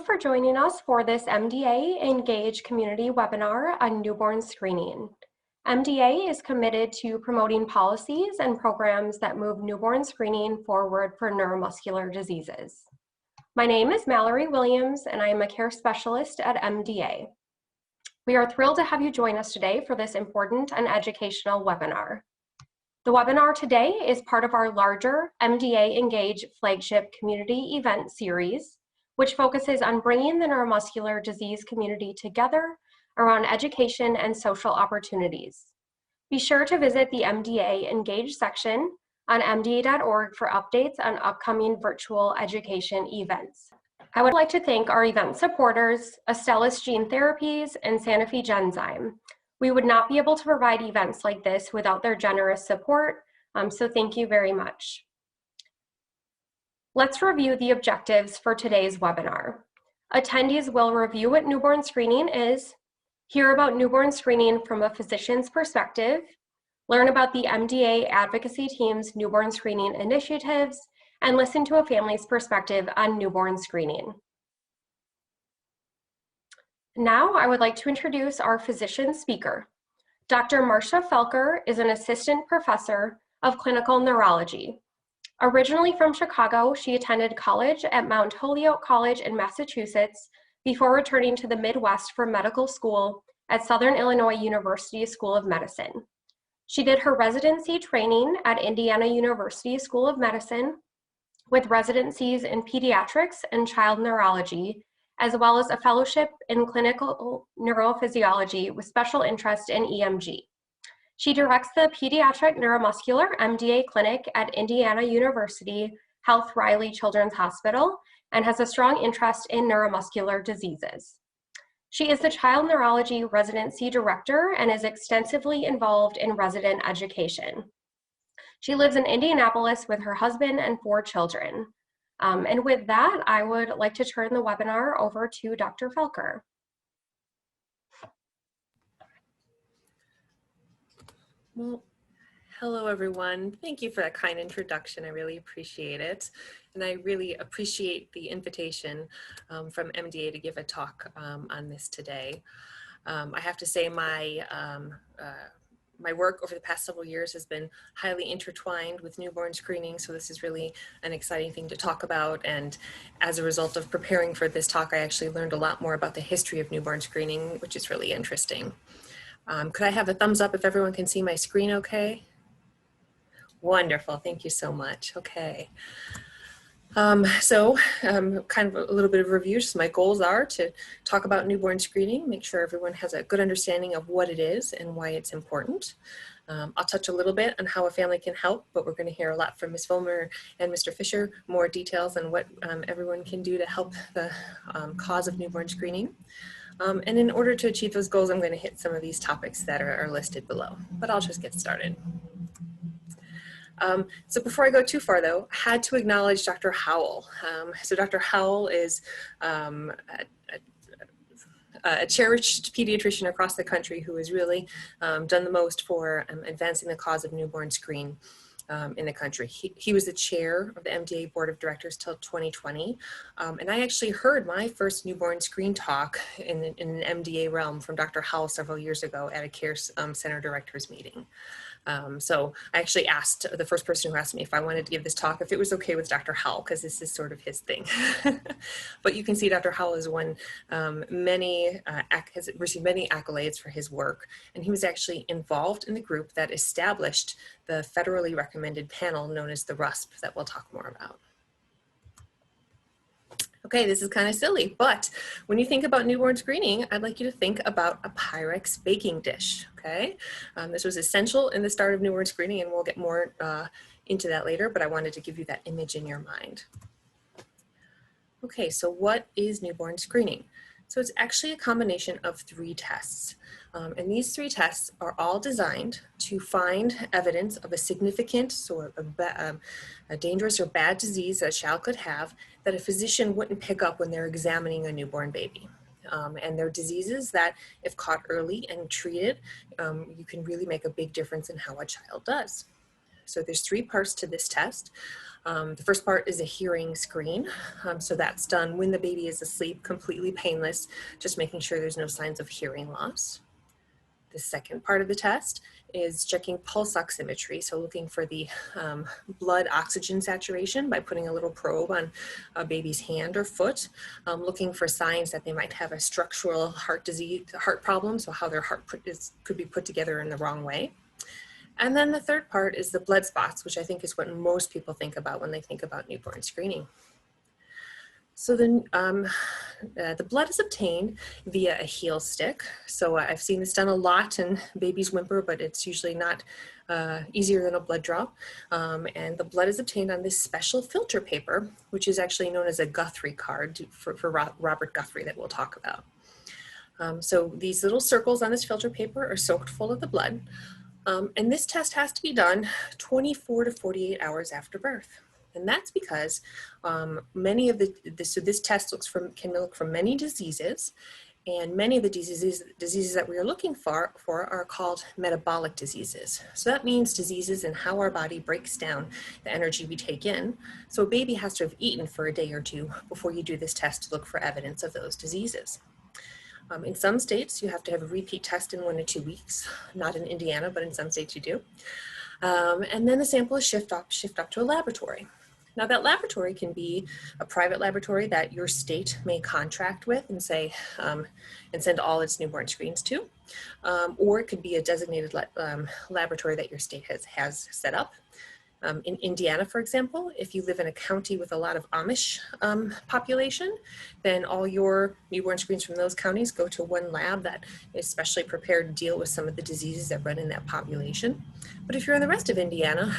for joining us for this MDA Engage community webinar on newborn screening. MDA is committed to promoting policies and programs that move newborn screening forward for neuromuscular diseases. My name is Mallory Williams, and I am a care specialist at MDA. We are thrilled to have you join us today for this important and educational webinar. The webinar today is part of our larger MDA Engage flagship community event series, which focuses on bringing the neuromuscular disease community together around education and social opportunities. Be sure to visit the MDA Engage section on mda.org for updates on upcoming virtual education events. I would like to thank our event supporters, Astellas Gene Therapies and Sanofi Genzyme. We would not be able to provide events like this without their generous support, so thank you very much. Let's review the objectives for today's webinar. Attendees will review what newborn screening is, hear about newborn screening from a physician's perspective, learn about the MDA Advocacy team's newborn screening initiatives, and listen to a family's perspective on newborn screening. Now, I would like to introduce our physician speaker. Dr. Marcia Felker is an assistant professor of clinical neurology. Originally from Chicago, she attended college at Mount Holyoke College in Massachusetts before returning to the Midwest for medical school at Southern Illinois University School of Medicine. She did her residency training at Indiana University School of Medicine with residencies in pediatrics and child neurology, as well as a fellowship in clinical neurophysiology with special interest in EMG. She directs the Pediatric Neuromuscular MDA Clinic at Indiana University Health Riley Children's Hospital and has a strong interest in neuromuscular diseases. She is the Child Neurology Residency Director and is extensively involved in resident education. She lives in Indianapolis with her husband and 4 children. And with that, I would like to turn the webinar over to Dr. Felker. Well, hello everyone. Thank you for that kind introduction. I really appreciate it. And I really appreciate the invitation from MDA to give a talk on this today. I have to say my work over the past several years has been highly intertwined with newborn screening, so this is really an exciting thing to talk about. And as a result of preparing for this talk, I actually learned a lot more about the history of newborn screening, which is really interesting. Could I have a thumbs up if everyone can see my screen okay? Wonderful, thank you so much. Okay. Kind of a little bit of review. So my goals are to talk about newborn screening, make sure everyone has a good understanding of what it is and why it's important. I'll touch a little bit on how a family can help, but we're going to hear a lot from Ms. Vollmer and Mr. Fisher, more details on what everyone can do to help the cause of newborn screening. And in order to achieve those goals, I'm going to hit some of these topics that are listed below, but I'll just get started. So before I go too far though, I had to acknowledge Dr. Howell. So Dr. Howell is a cherished pediatrician across the country who has really done the most for advancing the cause of newborn screen in the country. He was the chair of the MDA Board of Directors till 2020. And I actually heard my first newborn screen talk in an MDA realm from Dr. Howell several years ago at a care center directors meeting. So I actually asked the first person who asked me if I wanted to give this talk, if it was okay with Dr. Howell, because this is sort of his thing. But you can see Dr. Howell has won has received many accolades for his work. And he was actually involved in the group that established the federally recommended panel known as the RUSP that we'll talk more about. Okay, this is kind of silly, but when you think about newborn screening, I'd like you to think about a Pyrex baking dish, okay? This was essential in the start of newborn screening, and we'll get more into that later, but I wanted to give you that image in your mind. Okay, so what is newborn screening? So it's actually a combination of 3 tests. And these 3 tests are all designed to find evidence of a significant or a dangerous or bad disease that a child could have that a physician wouldn't pick up when they're examining a newborn baby. And they're diseases that, if caught early and treated, you can really make a big difference in how a child does. So there's 3 parts to this test. The first part is a hearing screen. So that's done when the baby is asleep, completely painless, just making sure there's no signs of hearing loss. The second part of the test is checking pulse oximetry, so looking for the blood oxygen saturation by putting a little probe on a baby's hand or foot, looking for signs that they might have a structural heart disease, heart problem, so how their heart could be put together in the wrong way. And then the third part is the blood spots, which I think is what most people think about when they think about newborn screening. So then the blood is obtained via a heel stick. So I've seen this done a lot in babies whimper, but it's usually not easier than a blood draw. And the blood is obtained on this special filter paper, which is actually known as a Guthrie card for Robert Guthrie that we'll talk about. So these little circles on this filter paper are soaked full of the blood. And this test has to be done 24 to 48 hours after birth. And that's because so this test can look for many diseases, and many of the diseases that we are looking for are called metabolic diseases. So that means diseases in how our body breaks down the energy we take in. So a baby has to have eaten for a day or two before you do this test to look for evidence of those diseases. In some states, you have to have a repeat test in 1 to 2 weeks. Not in Indiana, but in some states you do. And then the sample is shipped up to a laboratory. Now that laboratory can be a private laboratory that your state may contract with and say, and send all its newborn screens to, or it could be a designated laboratory that your state has set up. In Indiana, for example, if you live in a county with a lot of Amish population, then all your newborn screens from those counties go to one lab that is specially prepared to deal with some of the diseases that run in that population. But if you're in the rest of Indiana,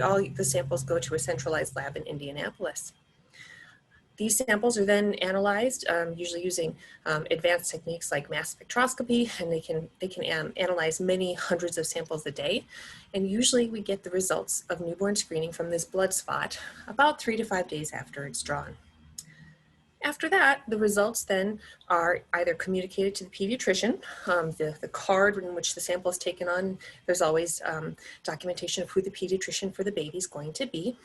all the samples go to a centralized lab in Indianapolis. These samples are then analyzed, usually using advanced techniques like mass spectroscopy, and they can analyze many hundreds of samples a day. And usually we get the results of newborn screening from this blood spot about 3 to 5 days after it's drawn. After that, the results then are either communicated to the pediatrician, the card in which the sample is taken on. There's always documentation of who the pediatrician for the baby is going to be.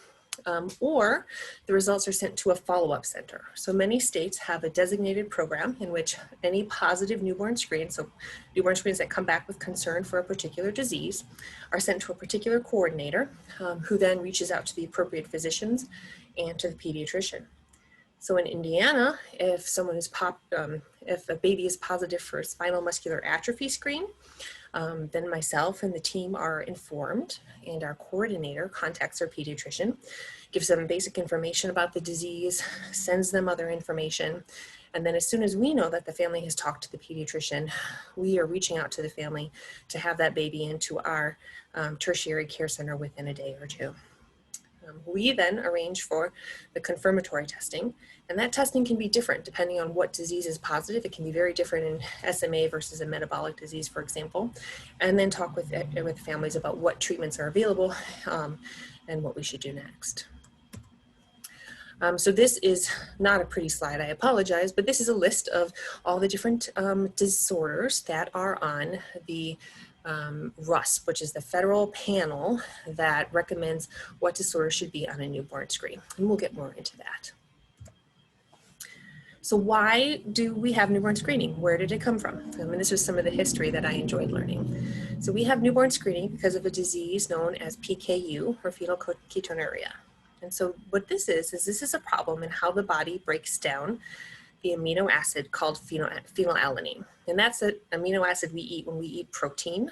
Or the results are sent to a follow-up center. So many states have a designated program in which any positive newborn screens, so newborn screens that come back with concern for a particular disease, are sent to a particular coordinator who then reaches out to the appropriate physicians and to the pediatrician. So in Indiana, if a baby is positive for a spinal muscular atrophy screen, then myself and the team are informed, and our coordinator contacts our pediatrician, gives them basic information about the disease, sends them other information, and then as soon as we know that the family has talked to the pediatrician, we are reaching out to the family to have that baby into our tertiary care center within a day or two. We then arrange for the confirmatory testing, and that testing can be different depending on what disease is positive. It can be very different in SMA versus a metabolic disease, for example, and then talk with families about what treatments are available and what we should do next. So this is not a pretty slide, I apologize, but this is a list of all the different disorders that are on the RUSP, which is the federal panel that recommends what disorder should be on a newborn screen. And we'll get more into that. So why do we have newborn screening? Where did it come from? And this was some of the history that I enjoyed learning. So we have newborn screening because of a disease known as PKU, or fetal ketonuria. And so what this is this is a problem in how the body breaks down the amino acid called phenylalanine. And that's an amino acid we eat when we eat protein.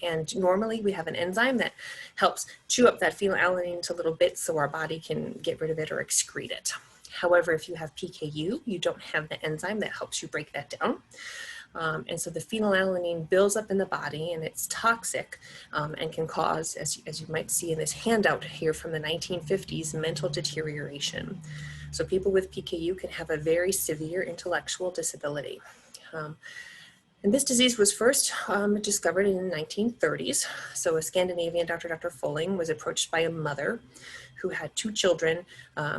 And normally we have an enzyme that helps chew up that phenylalanine into little bits so our body can get rid of it or excrete it. However, if you have PKU, you don't have the enzyme that helps you break that down. And so the phenylalanine builds up in the body, and it's toxic and can cause, as you might see in this handout here from the 1950s, mental deterioration. So people with PKU can have a very severe intellectual disability. And this disease was first discovered in the 1930s. So a Scandinavian doctor, Dr. Folling, was approached by a mother who had 2 children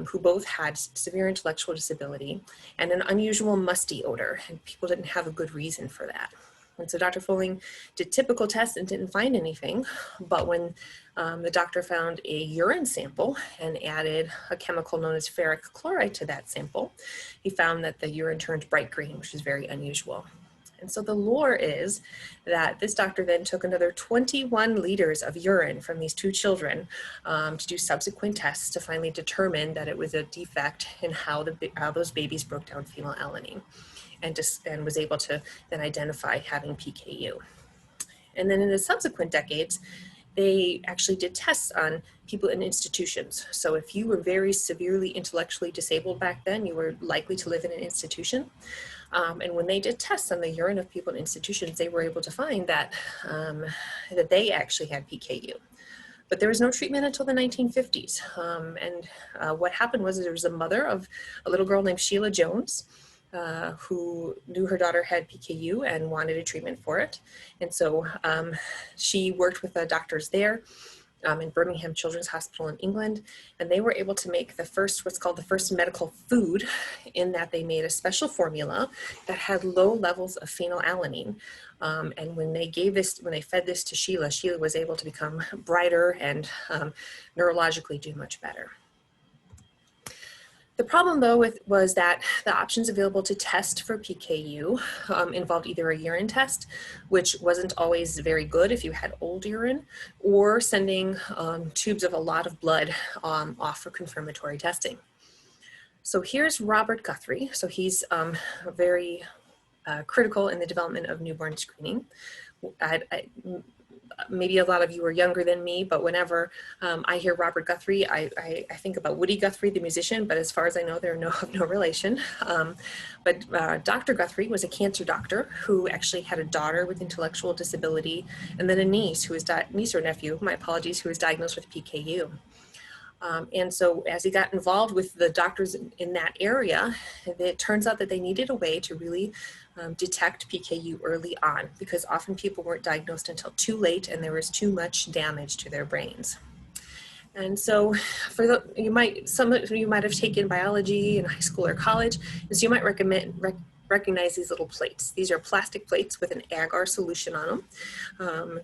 who both had severe intellectual disability and an unusual musty odor, and people didn't have a good reason for that. And so Dr. Folling did typical tests and didn't find anything, but when the doctor found a urine sample and added a chemical known as ferric chloride to that sample, he found that the urine turned bright green, which is very unusual. And so the lore is that this doctor then took another 21 liters of urine from these two children to do subsequent tests to finally determine that it was a defect in how those babies broke down phenylalanine, and was able to then identify having PKU. And then in the subsequent decades, they actually did tests on people in institutions. So if you were very severely intellectually disabled back then, you were likely to live in an institution. And when they did tests on the urine of people in institutions, they were able to find that, that they actually had PKU. But there was no treatment until the 1950s. What happened was there was a mother of a little girl named Sheila Jones, who knew her daughter had PKU and wanted a treatment for it. And so she worked with the doctors there in Birmingham Children's Hospital in England, and they were able to make the first, what's called the first medical food, in that they made a special formula that had low levels of phenylalanine. And when they fed this to Sheila, Sheila was able to become brighter and neurologically do much better. The problem, though, was that the options available to test for PKU involved either a urine test, which wasn't always very good if you had old urine, or sending tubes of a lot of blood off for confirmatory testing. So here's Robert Guthrie. So he's very critical in the development of newborn screening. Maybe a lot of you are younger than me, but whenever I hear Robert Guthrie, I think about Woody Guthrie, the musician, but as far as I know, they're no relation. But Dr. Guthrie was a cancer doctor who actually had a daughter with intellectual disability, and then a niece niece or nephew, my apologies, who was diagnosed with PKU. And so as he got involved with the doctors in that area, it turns out that they needed a way to really detect PKU early on, because often people weren't diagnosed until too late and there was too much damage to their brains. And so some of you might have taken biology in high school or college, and so you might recognize these little plates. These are plastic plates with an agar solution on them.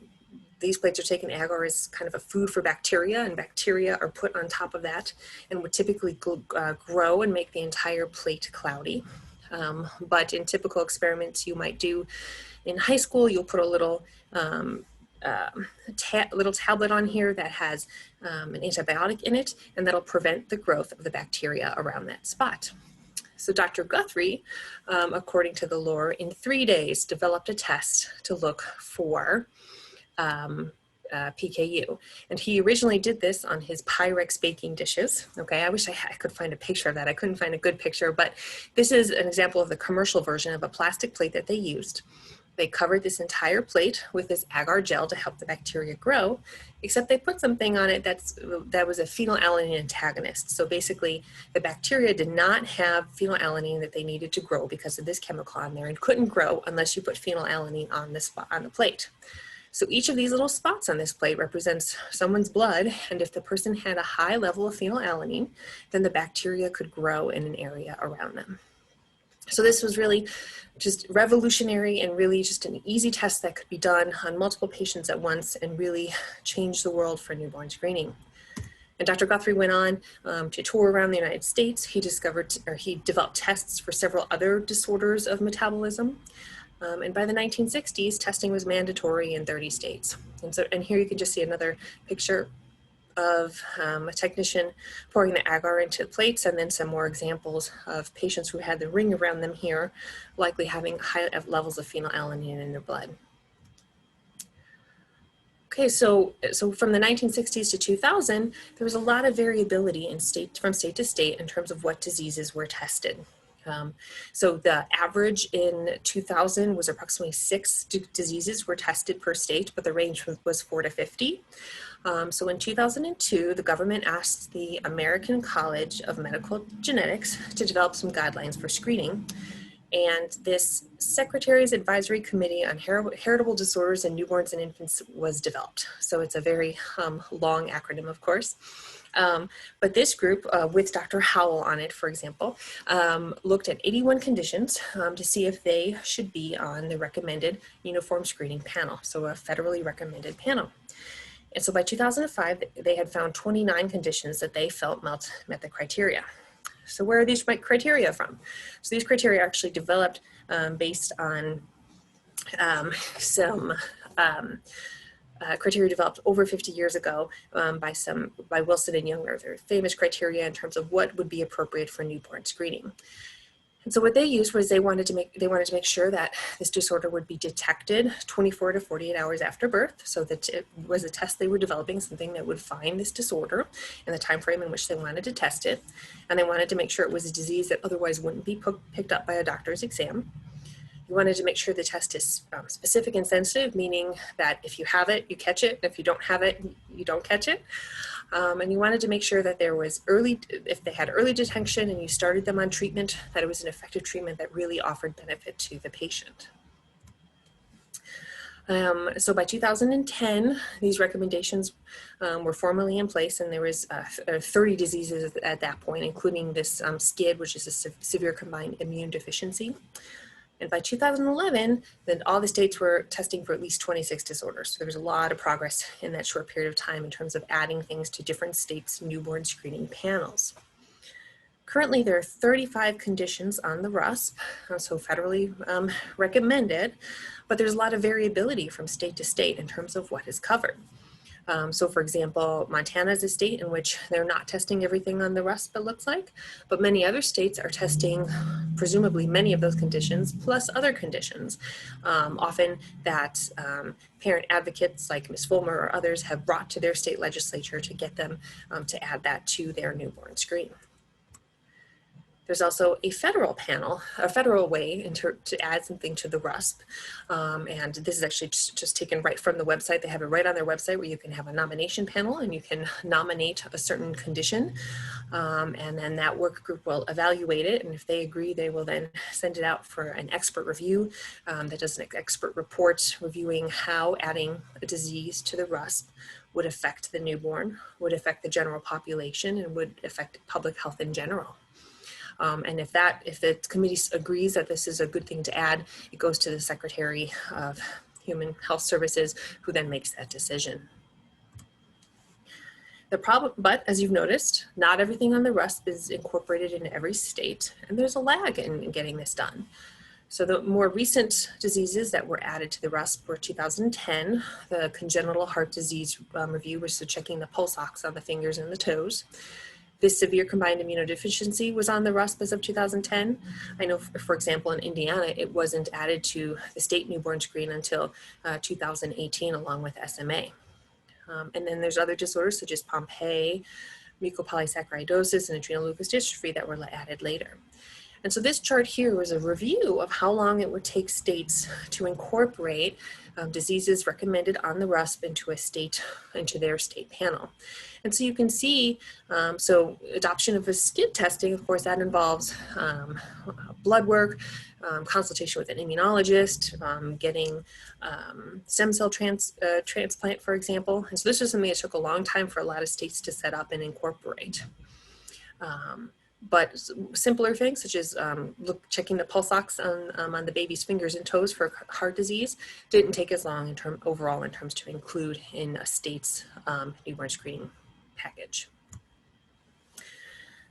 These plates are taken, agar is kind of a food for bacteria, and bacteria are put on top of that and would typically grow and make the entire plate cloudy. But in typical experiments you might do in high school, you'll put a little little tablet on here that has an antibiotic in it, and that'll prevent the growth of the bacteria around that spot. So Dr. Guthrie, according to the lore, in 3 days developed a test to look for PKU. And he originally did this on his Pyrex baking dishes. Okay, I wish I could find a picture of that. I couldn't find a good picture, but this is an example of the commercial version of a plastic plate that they used. They covered this entire plate with this agar gel to help the bacteria grow, except they put something on it that was a phenylalanine antagonist. So basically, the bacteria did not have phenylalanine that they needed to grow because of this chemical on there, and couldn't grow unless you put phenylalanine on the plate. So each of these little spots on this plate represents someone's blood, and if the person had a high level of phenylalanine, then the bacteria could grow in an area around them. So this was really just revolutionary and really just an easy test that could be done on multiple patients at once and really change the world for newborn screening. And Dr. Guthrie went on to tour around the United States. He developed tests for several other disorders of metabolism. And by the 1960s, testing was mandatory in 30 states. And here you can just see another picture of a technician pouring the agar into plates, and then some more examples of patients who had the ring around them here, likely having high levels of phenylalanine in their blood. Okay, so from the 1960s to 2000, there was a lot of variability from state to state in terms of what diseases were tested. So the average in 2000 was approximately 6 diseases were tested per state, but the range was 4 to 50. So in 2002, the government asked the American College of Medical Genetics to develop some guidelines for screening. And this Secretary's Advisory Committee on Heritable Disorders in Newborns and Infants was developed. So it's a very long acronym, of course. But this group, with Dr. Howell on it, for example, looked at 81 conditions to see if they should be on the recommended uniform screening panel, so a federally recommended panel. And so by 2005, they had found 29 conditions that they felt met the criteria. So where are these criteria from? So these criteria are actually developed based on some criteria developed over 50 years ago by Wilson and Younger. They're famous criteria in terms of what would be appropriate for newborn screening. And so what they used was they wanted to make sure that this disorder would be detected 24 to 48 hours after birth. So that it was a test they were developing, something that would find this disorder in the time frame in which they wanted to test it. And they wanted to make sure it was a disease that otherwise wouldn't be picked up by a doctor's exam. You wanted to make sure the test is specific and sensitive, meaning that if you have it, you catch it. If you don't have it, you don't catch it. And you wanted to make sure that there was if they had early detection and you started them on treatment, that it was an effective treatment that really offered benefit to the patient. So by 2010, these recommendations were formally in place, and there was 30 diseases at that point, including this SCID, which is a severe combined immune deficiency. And by 2011, then all the states were testing for at least 26 disorders. So there was a lot of progress in that short period of time in terms of adding things to different states' newborn screening panels. Currently, there are 35 conditions on the RUSP, so federally recommended, but there's a lot of variability from state to state in terms of what is covered. So for example, Montana is a state in which they're not testing everything on the RUSP, it looks like, but many other states are testing presumably many of those conditions plus other conditions, often that parent advocates like Ms. Vollmer or others have brought to their state legislature to get them to add that to their newborn screen. There's also a federal panel, a federal way to add something to the RUSP. And this is actually just taken right from the website. They have it right on their website where you can have a nomination panel and you can nominate a certain condition. And then that work group will evaluate it. And if they agree, they will then send it out for an expert review that does an expert report reviewing how adding a disease to the RUSP would affect the newborn, would affect the general population, and would affect public health in general. And if the committee agrees that this is a good thing to add, it goes to the Secretary of Human Health Services, who then makes that decision. But as you've noticed, not everything on the RUSP is incorporated in every state, and there's a lag in getting this done. So the more recent diseases that were added to the RUSP were 2010, the congenital heart disease review, which is checking the pulse ox on the fingers and the toes. This severe combined immunodeficiency was on the RUSP as of 2010. I know, for example, in Indiana, it wasn't added to the state newborn screen until 2018, along with SMA. And then there's other disorders such as Pompeii, mucopolysaccharidosis, and adrenal leukodystrophy that were added later. And so this chart here was a review of how long it would take states to incorporate diseases recommended on the RUSP into their state panel. And so you can see, so adoption of a SCID testing, of course, that involves blood work, consultation with an immunologist, getting stem cell transplant, for example. And so this is something that took a long time for a lot of states to set up and incorporate. But simpler things such as checking the pulse ox on the baby's fingers and toes for heart disease didn't take as long overall in terms to include in a state's newborn screening package.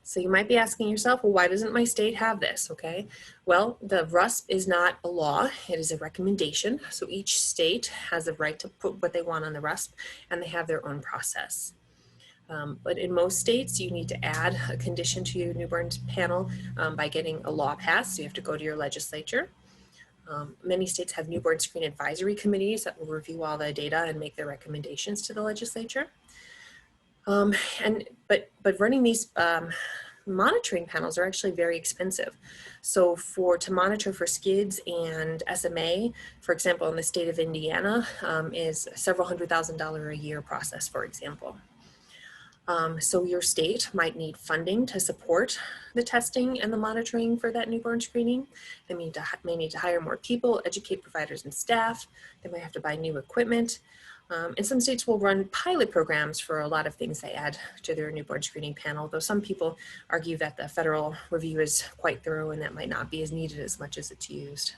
So you might be asking yourself, well, why doesn't my state have this? Okay, well, the RUSP is not a law, it is a recommendation. So each state has a right to put what they want on the RUSP, and they have their own process. But in most states, you need to add a condition to your newborn panel by getting a law passed. So you have to go to your legislature. Many states have newborn screen advisory committees that will review all the data and make their recommendations to the legislature. But running these monitoring panels are actually very expensive. So to monitor for SCIDs and SMA, for example, in the state of Indiana, is several $100,000 a year process, for example. So your state might need funding to support the testing and the monitoring for that newborn screening. They may need to hire more people, educate providers and staff. They might have to buy new equipment. And some states will run pilot programs for a lot of things they add to their newborn screening panel, though some people argue that the federal review is quite thorough and that might not be as needed as much as it's used.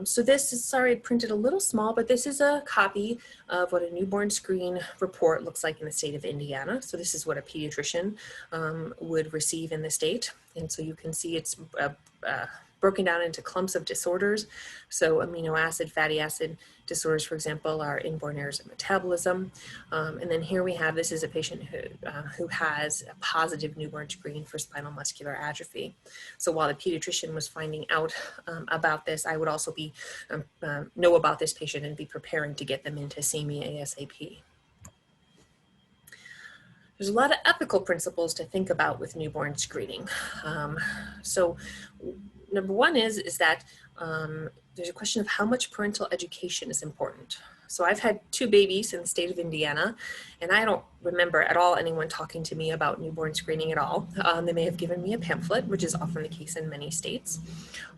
So this is, sorry, I printed a little small, but this is a copy of what a newborn screen report looks like in the state of Indiana. So this is what a pediatrician would receive in the state. And so you can see it's broken down into clumps of disorders. So amino acid, fatty acid disorders, for example, are inborn errors of metabolism. And then here we have, this is a patient who has a positive newborn screen for spinal muscular atrophy. So while the pediatrician was finding out about this, I would also be know about this patient and be preparing to get them into SAME ASAP. There's a lot of ethical principles to think about with newborn screening. So number one is that there's a question of how much parental education is important. So I've had 2 babies in the state of Indiana, and I don't remember at all anyone talking to me about newborn screening at all. They may have given me a pamphlet, which is often the case in many states.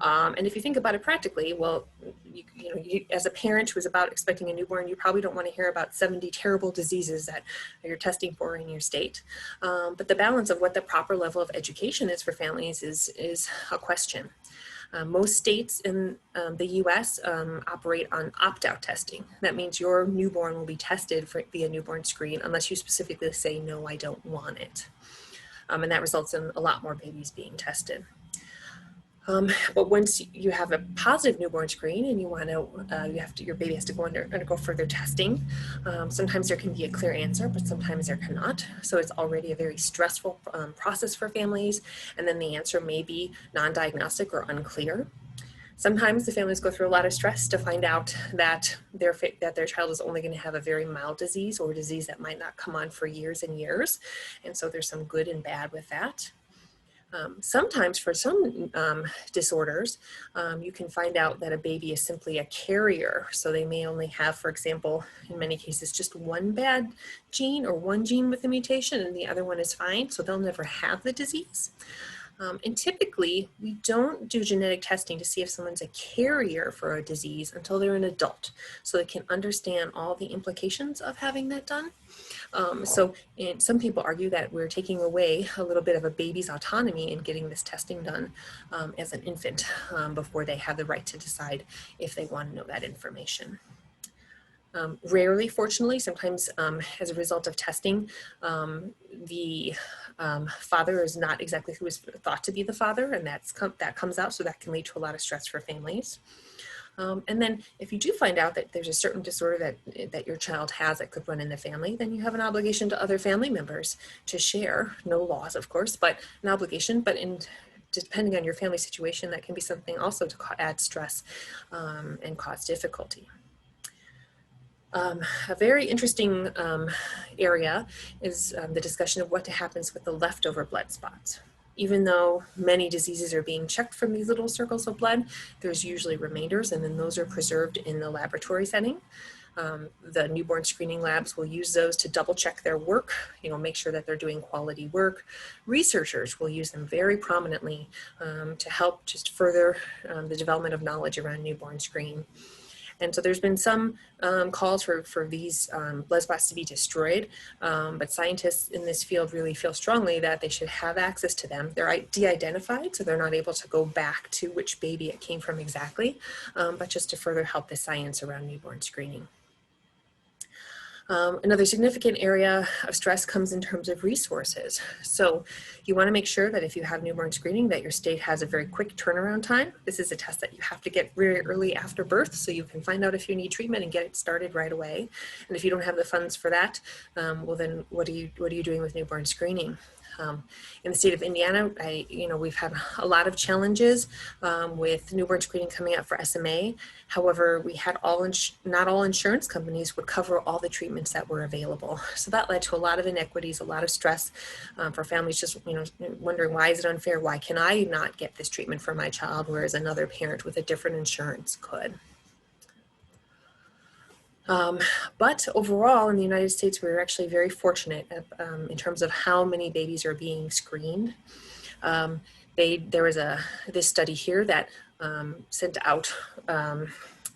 And if you think about it practically, well, you, as a parent who is about expecting a newborn, you probably don't want to hear about 70 terrible diseases that you're testing for in your state. But the balance of what the proper level of education is for families is a question. Most states in the US operate on opt-out testing. That means your newborn will be tested via newborn screen unless you specifically say, no, I don't want it. And that results in a lot more babies being tested. But once you have a positive newborn screen and you want to, your baby has to go undergo further testing. Sometimes there can be a clear answer, but sometimes there cannot. So it's already a very stressful process for families. And then the answer may be non-diagnostic or unclear. Sometimes the families go through a lot of stress to find out that their child is only going to have a very mild disease or a disease that might not come on for years and years. And so there's some good and bad with that. Sometimes for some disorders, you can find out that a baby is simply a carrier. So they may only have, for example, in many cases, just one bad gene or one gene with a mutation and the other one is fine. So they'll never have the disease. And typically, we don't do genetic testing to see if someone's a carrier for a disease until they're an adult, so they can understand all the implications of having that done. And some people argue that we're taking away a little bit of a baby's autonomy in getting this testing done as an infant before they have the right to decide if they want to know that information. Rarely, fortunately, sometimes as a result of testing, the father is not exactly who is thought to be the father, and that comes out, so that can lead to a lot of stress for families. And then if you do find out that there's a certain disorder that your child has that could run in the family, then you have an obligation to other family members to share, no laws, of course, but an obligation, but depending on your family situation, that can be something also to add stress and cause difficulty. A very interesting area is the discussion of what happens with the leftover blood spots. Even though many diseases are being checked from these little circles of blood, there's usually remainders, and then those are preserved in the laboratory setting. The newborn screening labs will use those to double check their work, make sure that they're doing quality work. Researchers will use them very prominently to help just further the development of knowledge around newborn screening. And so there's been some calls for these blood spots to be destroyed, but scientists in this field really feel strongly that they should have access to them. They're de-identified, so they're not able to go back to which baby it came from exactly, but just to further help the science around newborn screening. Another significant area of stress comes in terms of resources. So you want to make sure that if you have newborn screening that your state has a very quick turnaround time. This is a test that you have to get very early after birth so you can find out if you need treatment and get it started right away. And if you don't have the funds for that, well then what are you doing with newborn screening? In the state of Indiana, we've had a lot of challenges with newborn screening coming out for SMA. However, we had not all insurance companies would cover all the treatments that were available. So that led to a lot of inequities, a lot of stress for families just wondering, why is it unfair? Why can I not get this treatment for my child, whereas another parent with a different insurance could? But overall, in the United States, we're actually very fortunate in terms of how many babies are being screened. There was this study here that sent out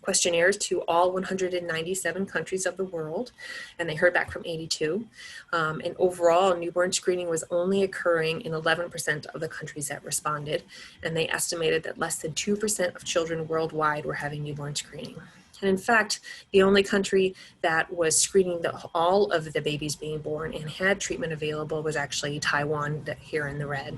questionnaires to all 197 countries of the world, and they heard back from 82. And overall, newborn screening was only occurring in 11% of the countries that responded, and they estimated that less than 2% of children worldwide were having newborn screening. And in fact, the only country that was screening all of the babies being born and had treatment available was actually Taiwan, here in the red.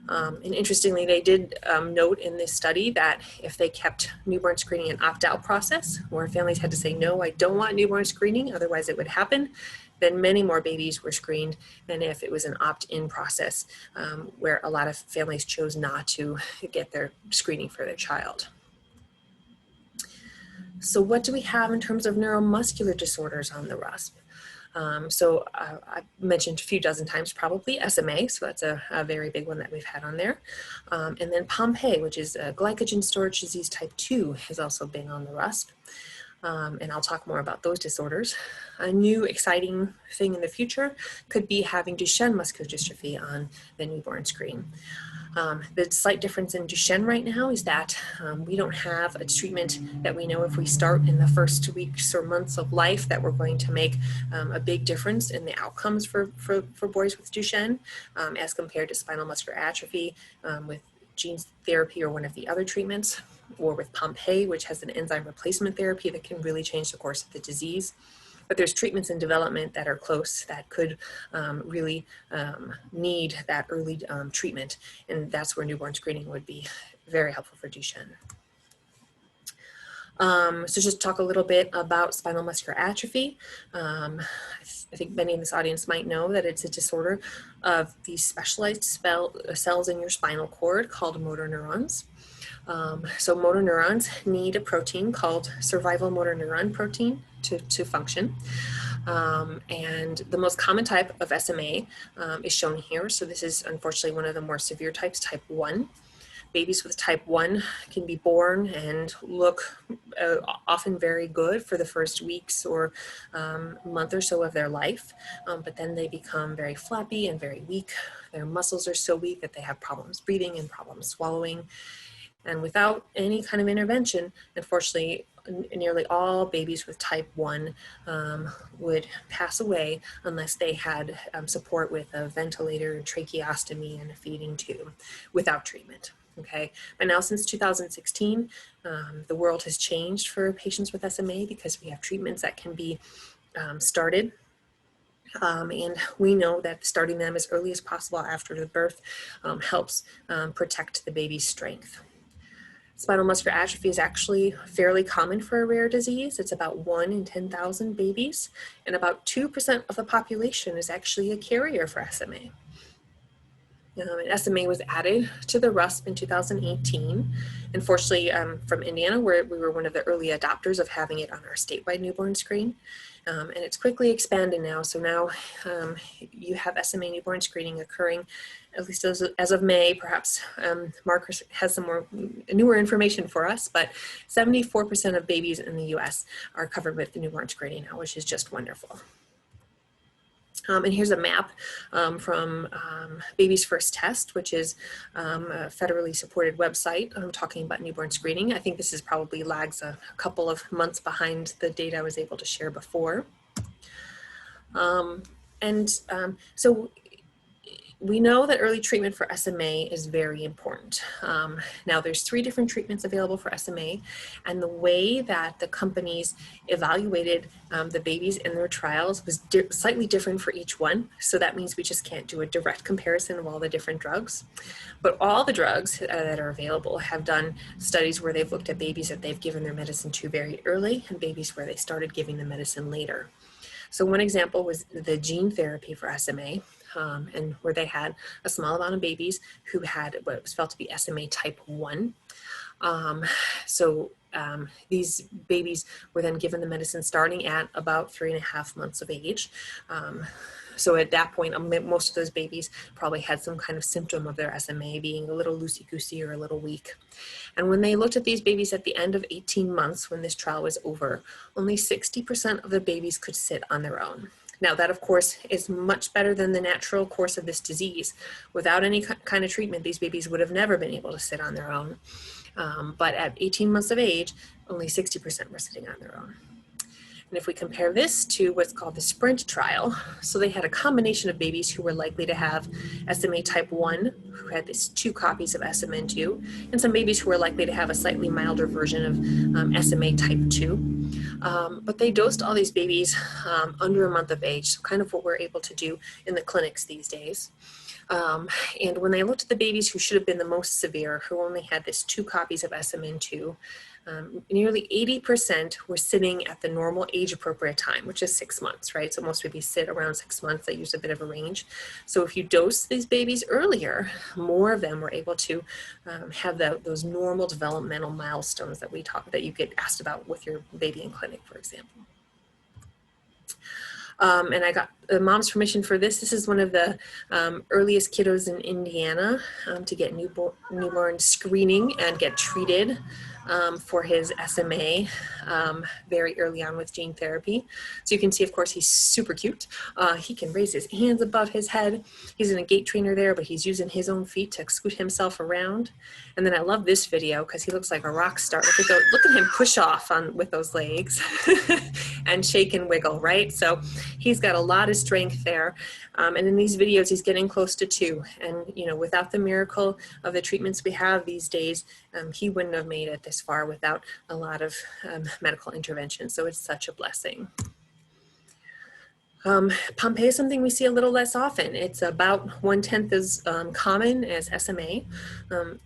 And interestingly, they did note in this study that if they kept newborn screening an opt-out process, where families had to say, no, I don't want newborn screening, otherwise it would happen, then many more babies were screened than if it was an opt-in process, where a lot of families chose not to get their screening for their child. So what do we have in terms of neuromuscular disorders on the RUSP? I mentioned a few dozen times probably SMA, so that's a very big one that we've had on there. And then Pompeii, which is a glycogen storage disease type 2, has also been on the RUSP. And I'll talk more about those disorders. A new exciting thing in the future could be having Duchenne muscular dystrophy on the newborn screen. The slight difference in Duchenne right now is that we don't have a treatment that we know if we start in the first weeks or months of life that we're going to make a big difference in the outcomes for boys with Duchenne as compared to spinal muscular atrophy with gene therapy or one of the other treatments, or with Pompeii, which has an enzyme replacement therapy that can really change the course of the disease. But there's treatments in development that are close that could really need that early treatment, and that's where newborn screening would be very helpful for Duchenne. So just talk a little bit about spinal muscular atrophy. I think many in this audience might know that it's a disorder of these specialized cells in your spinal cord called motor neurons. So motor neurons need a protein called survival motor neuron protein to function. And the most common type of SMA is shown here. So this is unfortunately one of the more severe types, type 1. Babies with type 1 can be born and look often very good for the first weeks or month or so of their life, but then they become very flappy and very weak. Their muscles are so weak that they have problems breathing and problems swallowing. And without any kind of intervention, unfortunately, nearly all babies with type 1 would pass away unless they had support with a ventilator, tracheostomy, and a feeding tube without treatment. Okay, but now since 2016, the world has changed for patients with SMA because we have treatments that can be started. And we know that starting them as early as possible after the birth helps protect the baby's strength. Spinal muscular atrophy is actually fairly common for a rare disease. It's about 1 in 10,000 babies, and about 2% of the population is actually a carrier for SMA. And SMA was added to the RUSP in 2018. Unfortunately, from Indiana, where we were one of the early adopters of having it on our statewide newborn screen. And it's quickly expanding now. So now you have SMA newborn screening occurring, at least as of May. Perhaps Mark has some more newer information for us, but 74% of babies in the US are covered with the newborn screening now, which is just wonderful. And here's a map from Baby's First Test, which is a federally supported website talking about newborn screening. I think this is probably lags a couple of months behind the data I was able to share before. So we know that early treatment for SMA is very important. Now there's 3 different treatments available for SMA, and the way that the companies evaluated the babies in their trials was slightly different for each one. So that means we just can't do a direct comparison of all the different drugs. But all the drugs that are available have done studies where they've looked at babies that they've given their medicine to very early and babies where they started giving the medicine later. So one example was the gene therapy for SMA. And where they had a small amount of babies who had what was felt to be SMA type 1. these babies were then given the medicine starting at about 3.5 months of age. So at that point, most of those babies probably had some kind of symptom of their SMA, being a little loosey-goosey or a little weak. And when they looked at these babies at the end of 18 months, when this trial was over, only 60% of the babies could sit on their own. Now that, of course, is much better than the natural course of this disease. Without any kind of treatment, these babies would have never been able to sit on their own. But at 18 months of age, only 60% were sitting on their own. And if we compare this to what's called the SPRINT trial, so they had a combination of babies who were likely to have SMA type 1, who had these 2 copies of SMN2, and some babies who were likely to have a slightly milder version of SMA type 2. But they dosed all these babies under a month of age, so kind of what we're able to do in the clinics these days. And when they looked at the babies who should have been the most severe, who only had this 2 copies of SMN2, nearly 80% were sitting at the normal age-appropriate time, which is 6 months, right? So most babies sit around 6 months. They use a bit of a range. So if you dose these babies earlier, more of them were able to have those normal developmental milestones that you get asked about with your baby in clinic, for example. And I got the mom's permission for this. This is one of the earliest kiddos in Indiana to get newborn screening and get treated for his SMA very early on with gene therapy. So you can see, of course, he's super cute. He can raise his hands above his head. He's in a gait trainer there, but he's using his own feet to scoot himself around. And then I love this video because he looks like a rock star. Look at him push off with those legs and shake and wiggle, right? So he's got a lot of strength there. And in these videos, he's getting close to 2. And, you know, without the miracle of the treatments we have these days, he wouldn't have made it this far without a lot of medical intervention. So it's such a blessing. Pompeii is something we see a little less often. It's about 1/10 as common as SMA.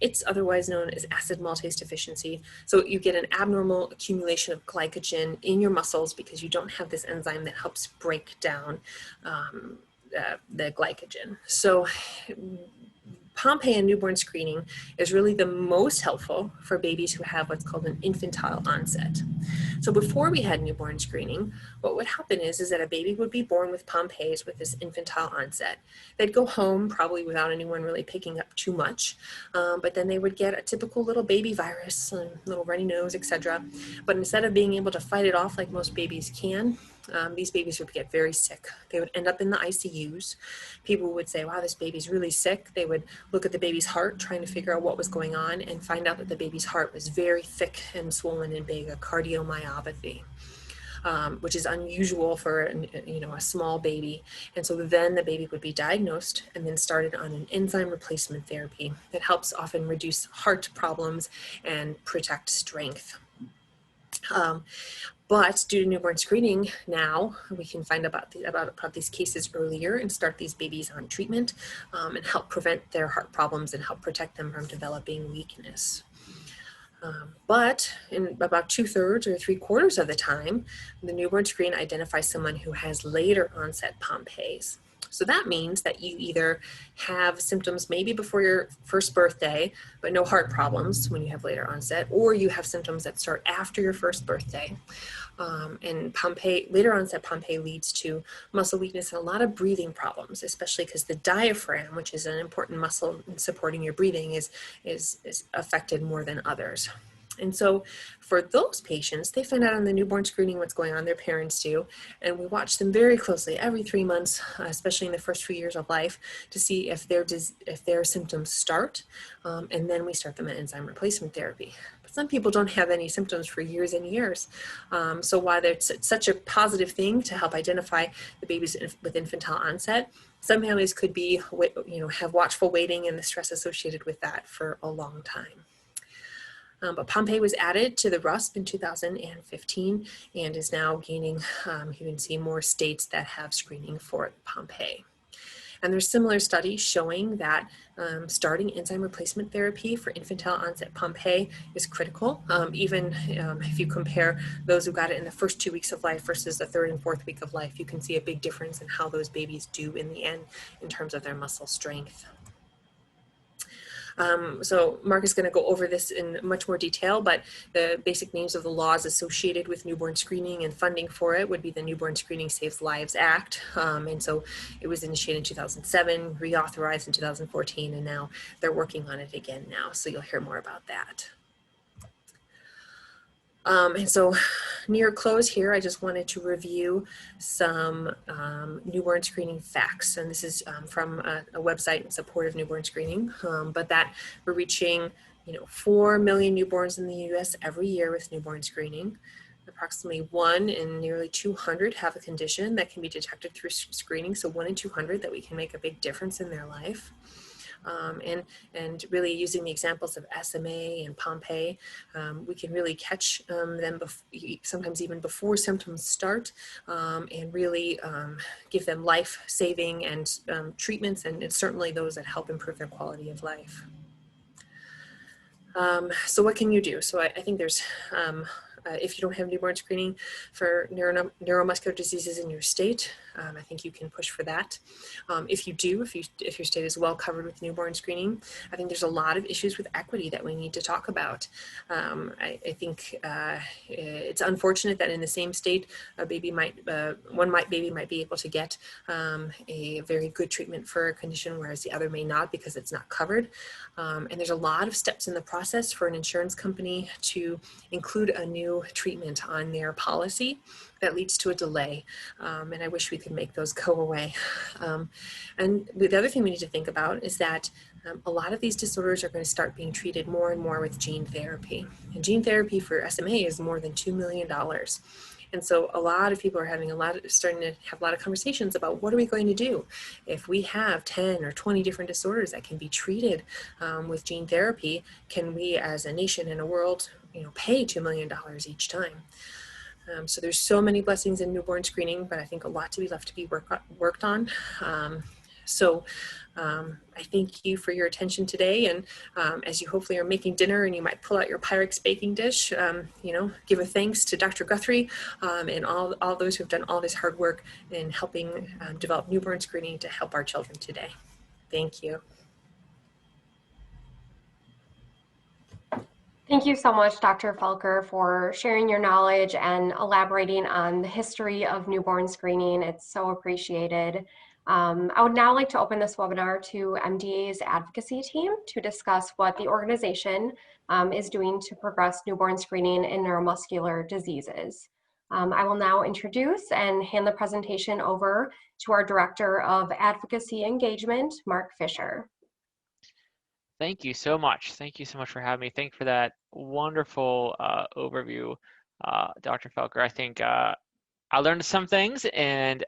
It's otherwise known as acid maltase deficiency. So you get an abnormal accumulation of glycogen in your muscles because you don't have this enzyme that helps break down the glycogen. So Pompeii and newborn screening is really the most helpful for babies who have what's called an infantile onset. So before we had newborn screening, what would happen is that a baby would be born with Pompeii's with this infantile onset. They'd go home probably without anyone really picking up too much, but then they would get a typical little baby virus, little runny nose, etc. But instead of being able to fight it off like most babies can, these babies would get very sick. They would end up in the ICUs. People would say, wow, this baby's really sick. They would look at the baby's heart, trying to figure out what was going on, and find out that the baby's heart was very thick and swollen and big, a cardiomyopathy, which is unusual for a small baby. And so then the baby would be diagnosed and then started on an enzyme replacement therapy that helps often reduce heart problems and protect strength. But due to newborn screening, now we can find about these cases earlier and start these babies on treatment and help prevent their heart problems and help protect them from developing weakness. But in about 2/3 or 3/4 of the time, the newborn screen identifies someone who has later onset Pompeii's. So that means that you either have symptoms maybe before your first birthday, but no heart problems when you have later onset, or you have symptoms that start after your first birthday. And later onset Pompeii leads to muscle weakness and a lot of breathing problems, especially because the diaphragm, which is an important muscle in supporting your breathing, is affected more than others. And so for those patients, they find out on the newborn screening what's going on, their parents do, and we watch them very closely every 3 months, especially in the first few years of life, to see if their symptoms start, and then we start them at enzyme replacement therapy. But some people don't have any symptoms for years and years. So while it's such a positive thing to help identify the babies with infantile onset, some families could be, have watchful waiting and the stress associated with that for a long time. But Pompeii was added to the RUSP in 2015 and is now gaining, you can see more states that have screening for Pompeii. And there's similar studies showing that starting enzyme replacement therapy for infantile onset Pompeii is critical. Even if you compare those who got it in the first 2 weeks of life versus the 3rd and 4th week of life, you can see a big difference in how those babies do in the end in terms of their muscle strength. So Mark is going to go over this in much more detail, but the basic names of the laws associated with newborn screening and funding for it would be the Newborn Screening Saves Lives Act. And so it was initiated in 2007, reauthorized in 2014, and now they're working on it again now. So you'll hear more about that. And so near close here, I just wanted to review some newborn screening facts. And this is from a website in support of newborn screening, but that we're reaching 4 million newborns in the US every year with newborn screening. Approximately 1 in nearly 200 have a condition that can be detected through screening. So 1 in 200 that we can make a big difference in their life. And really using the examples of SMA and Pompeii, we can really catch them sometimes even before symptoms start, and really give them life-saving and treatments, and certainly those that help improve their quality of life. So what can you do? So I think there's if you don't have newborn screening for neuromuscular diseases in your state, I think you can push for that. If you do, if your state is well covered with newborn screening, I think there's a lot of issues with equity that we need to talk about. I think it's unfortunate that in the same state, a baby one baby might be able to get a very good treatment for a condition, whereas the other may not because it's not covered. And there's a lot of steps in the process for an insurance company to include a new treatment on their policy that leads to a delay. And I wish we could make those go away. And the other thing we need to think about is that a lot of these disorders are going to start being treated more and more with gene therapy. And gene therapy for SMA is more than $2 million. And so a lot of people are starting to have a lot of conversations about what are we going to do if we have 10 or 20 different disorders that can be treated with gene therapy. Can we as a nation and a world pay $2 million each time? So there's so many blessings in newborn screening, but I think a lot to be left to be worked on. So I thank you for your attention today. And as you hopefully are making dinner and you might pull out your Pyrex baking dish, give a thanks to Dr. Guthrie and all those who have done all this hard work in helping develop newborn screening to help our children today. Thank you. Thank you so much, Dr. Felker, for sharing your knowledge and elaborating on the history of newborn screening. It's so appreciated. I would now like to open this webinar to MDA's advocacy team to discuss what the organization is doing to progress newborn screening in neuromuscular diseases. I will now introduce and hand the presentation over to our Director of Advocacy Engagement, Mark Felker. Thank you so much. Thank you so much for having me. Thank you for that wonderful overview, Dr. Felker. I think I learned some things, and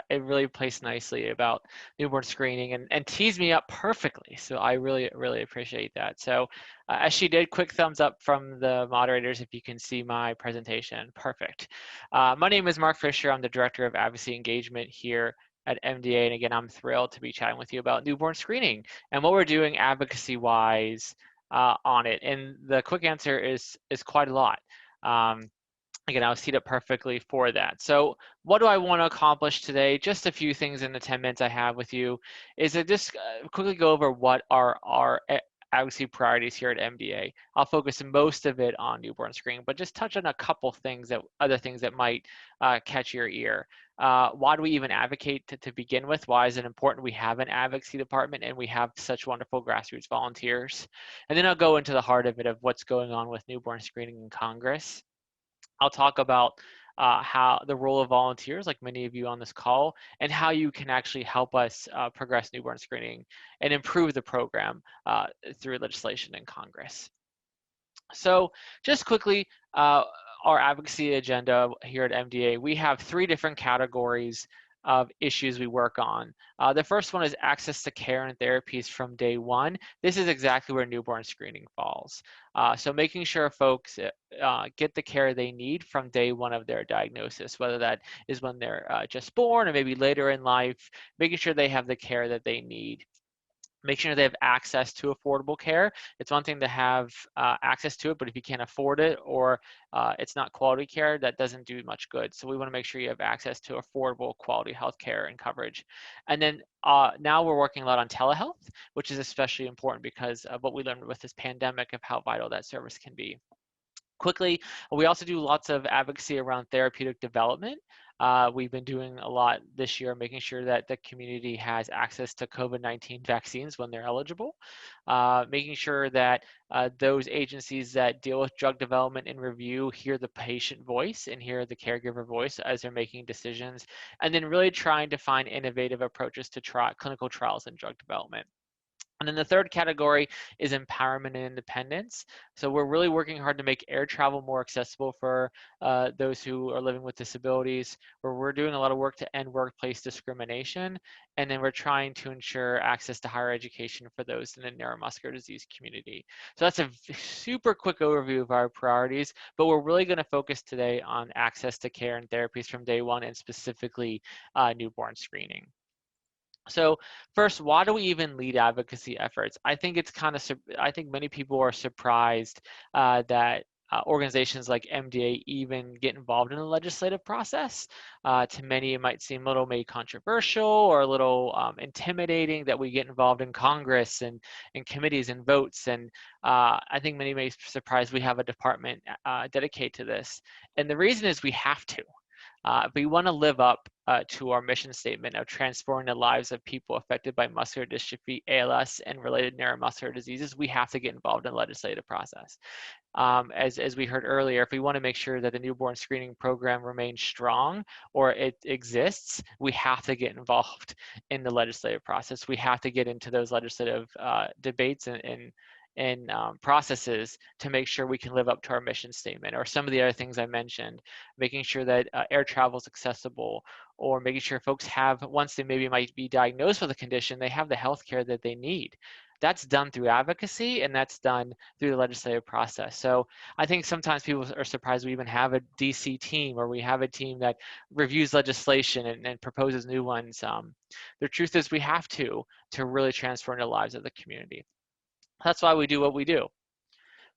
it really plays nicely about newborn screening and teased me up perfectly. So I really, really appreciate that. So as she did, quick thumbs up from the moderators if you can see my presentation. Perfect. My name is Mark Felker. I'm the Director of Advocacy Engagement here at MDA. And again, I'm thrilled to be chatting with you about newborn screening and what we're doing advocacy-wise on it. And the quick answer is quite a lot. Again, I was teed up perfectly for that. So what do I want to accomplish today? Just a few things in the 10 minutes I have with you is to just quickly go over what are our advocacy priorities here at MDA. I'll focus most of it on newborn screening, but just touch on a couple things other things that might catch your ear. Why do we even advocate to begin with? Why is it important we have an advocacy department and we have such wonderful grassroots volunteers? And then I'll go into the heart of it of what's going on with newborn screening in Congress. I'll talk about how the role of volunteers, like many of you on this call, and how you can actually help us progress newborn screening and improve the program through legislation in Congress. So just quickly, our advocacy agenda here at MDA, we have 3 different categories of issues we work on. The first one is access to care and therapies from day one. This is exactly where newborn screening falls. So making sure folks get the care they need from day one of their diagnosis, whether that is when they're just born or maybe later in life, making sure they have the care that they need. Make sure they have access to affordable care. It's one thing to have access to it, but if you can't afford it or it's not quality care, that doesn't do much good. So we want to make sure you have access to affordable quality health care and coverage. And then now we're working a lot on telehealth, which is especially important because of what we learned with this pandemic of how vital that service can be. Quickly, we also do lots of advocacy around therapeutic development. We've been doing a lot this year, making sure that the community has access to COVID-19 vaccines when they're eligible, making sure that those agencies that deal with drug development and review hear the patient voice and hear the caregiver voice as they're making decisions, and then really trying to find innovative approaches to clinical trials and drug development. And then the third category is empowerment and independence. So we're really working hard to make air travel more accessible for those who are living with disabilities, where we're doing a lot of work to end workplace discrimination. And then we're trying to ensure access to higher education for those in the neuromuscular disease community. So that's a super quick overview of our priorities, but we're really going to focus today on access to care and therapies from day one, and specifically newborn screening. So first, why do we even lead advocacy efforts? I think it's I think many people are surprised that organizations like MDA even get involved in the legislative process. To many, it might seem a little maybe controversial or a little intimidating that we get involved in Congress and in committees and votes. And I think many may be surprised we have a department dedicated to this. And the reason is we have to. If we want to live up to our mission statement of transforming the lives of people affected by muscular dystrophy, ALS, and related neuromuscular diseases, we have to get involved in the legislative process. As we heard earlier, if we want to make sure that the newborn screening program remains strong or it exists, we have to get involved in the legislative process. We have to get into those legislative debates and processes to make sure we can live up to our mission statement, or some of the other things I mentioned, making sure that air travel is accessible, or making sure folks have, once they maybe might be diagnosed with a condition, they have the health care that they need. That's done through advocacy, and that's done through the legislative process. So I think sometimes people are surprised we even have a DC team, or we have a team that reviews legislation and proposes new ones. The truth is we have to really transform the lives of the community. That's why we do what we do.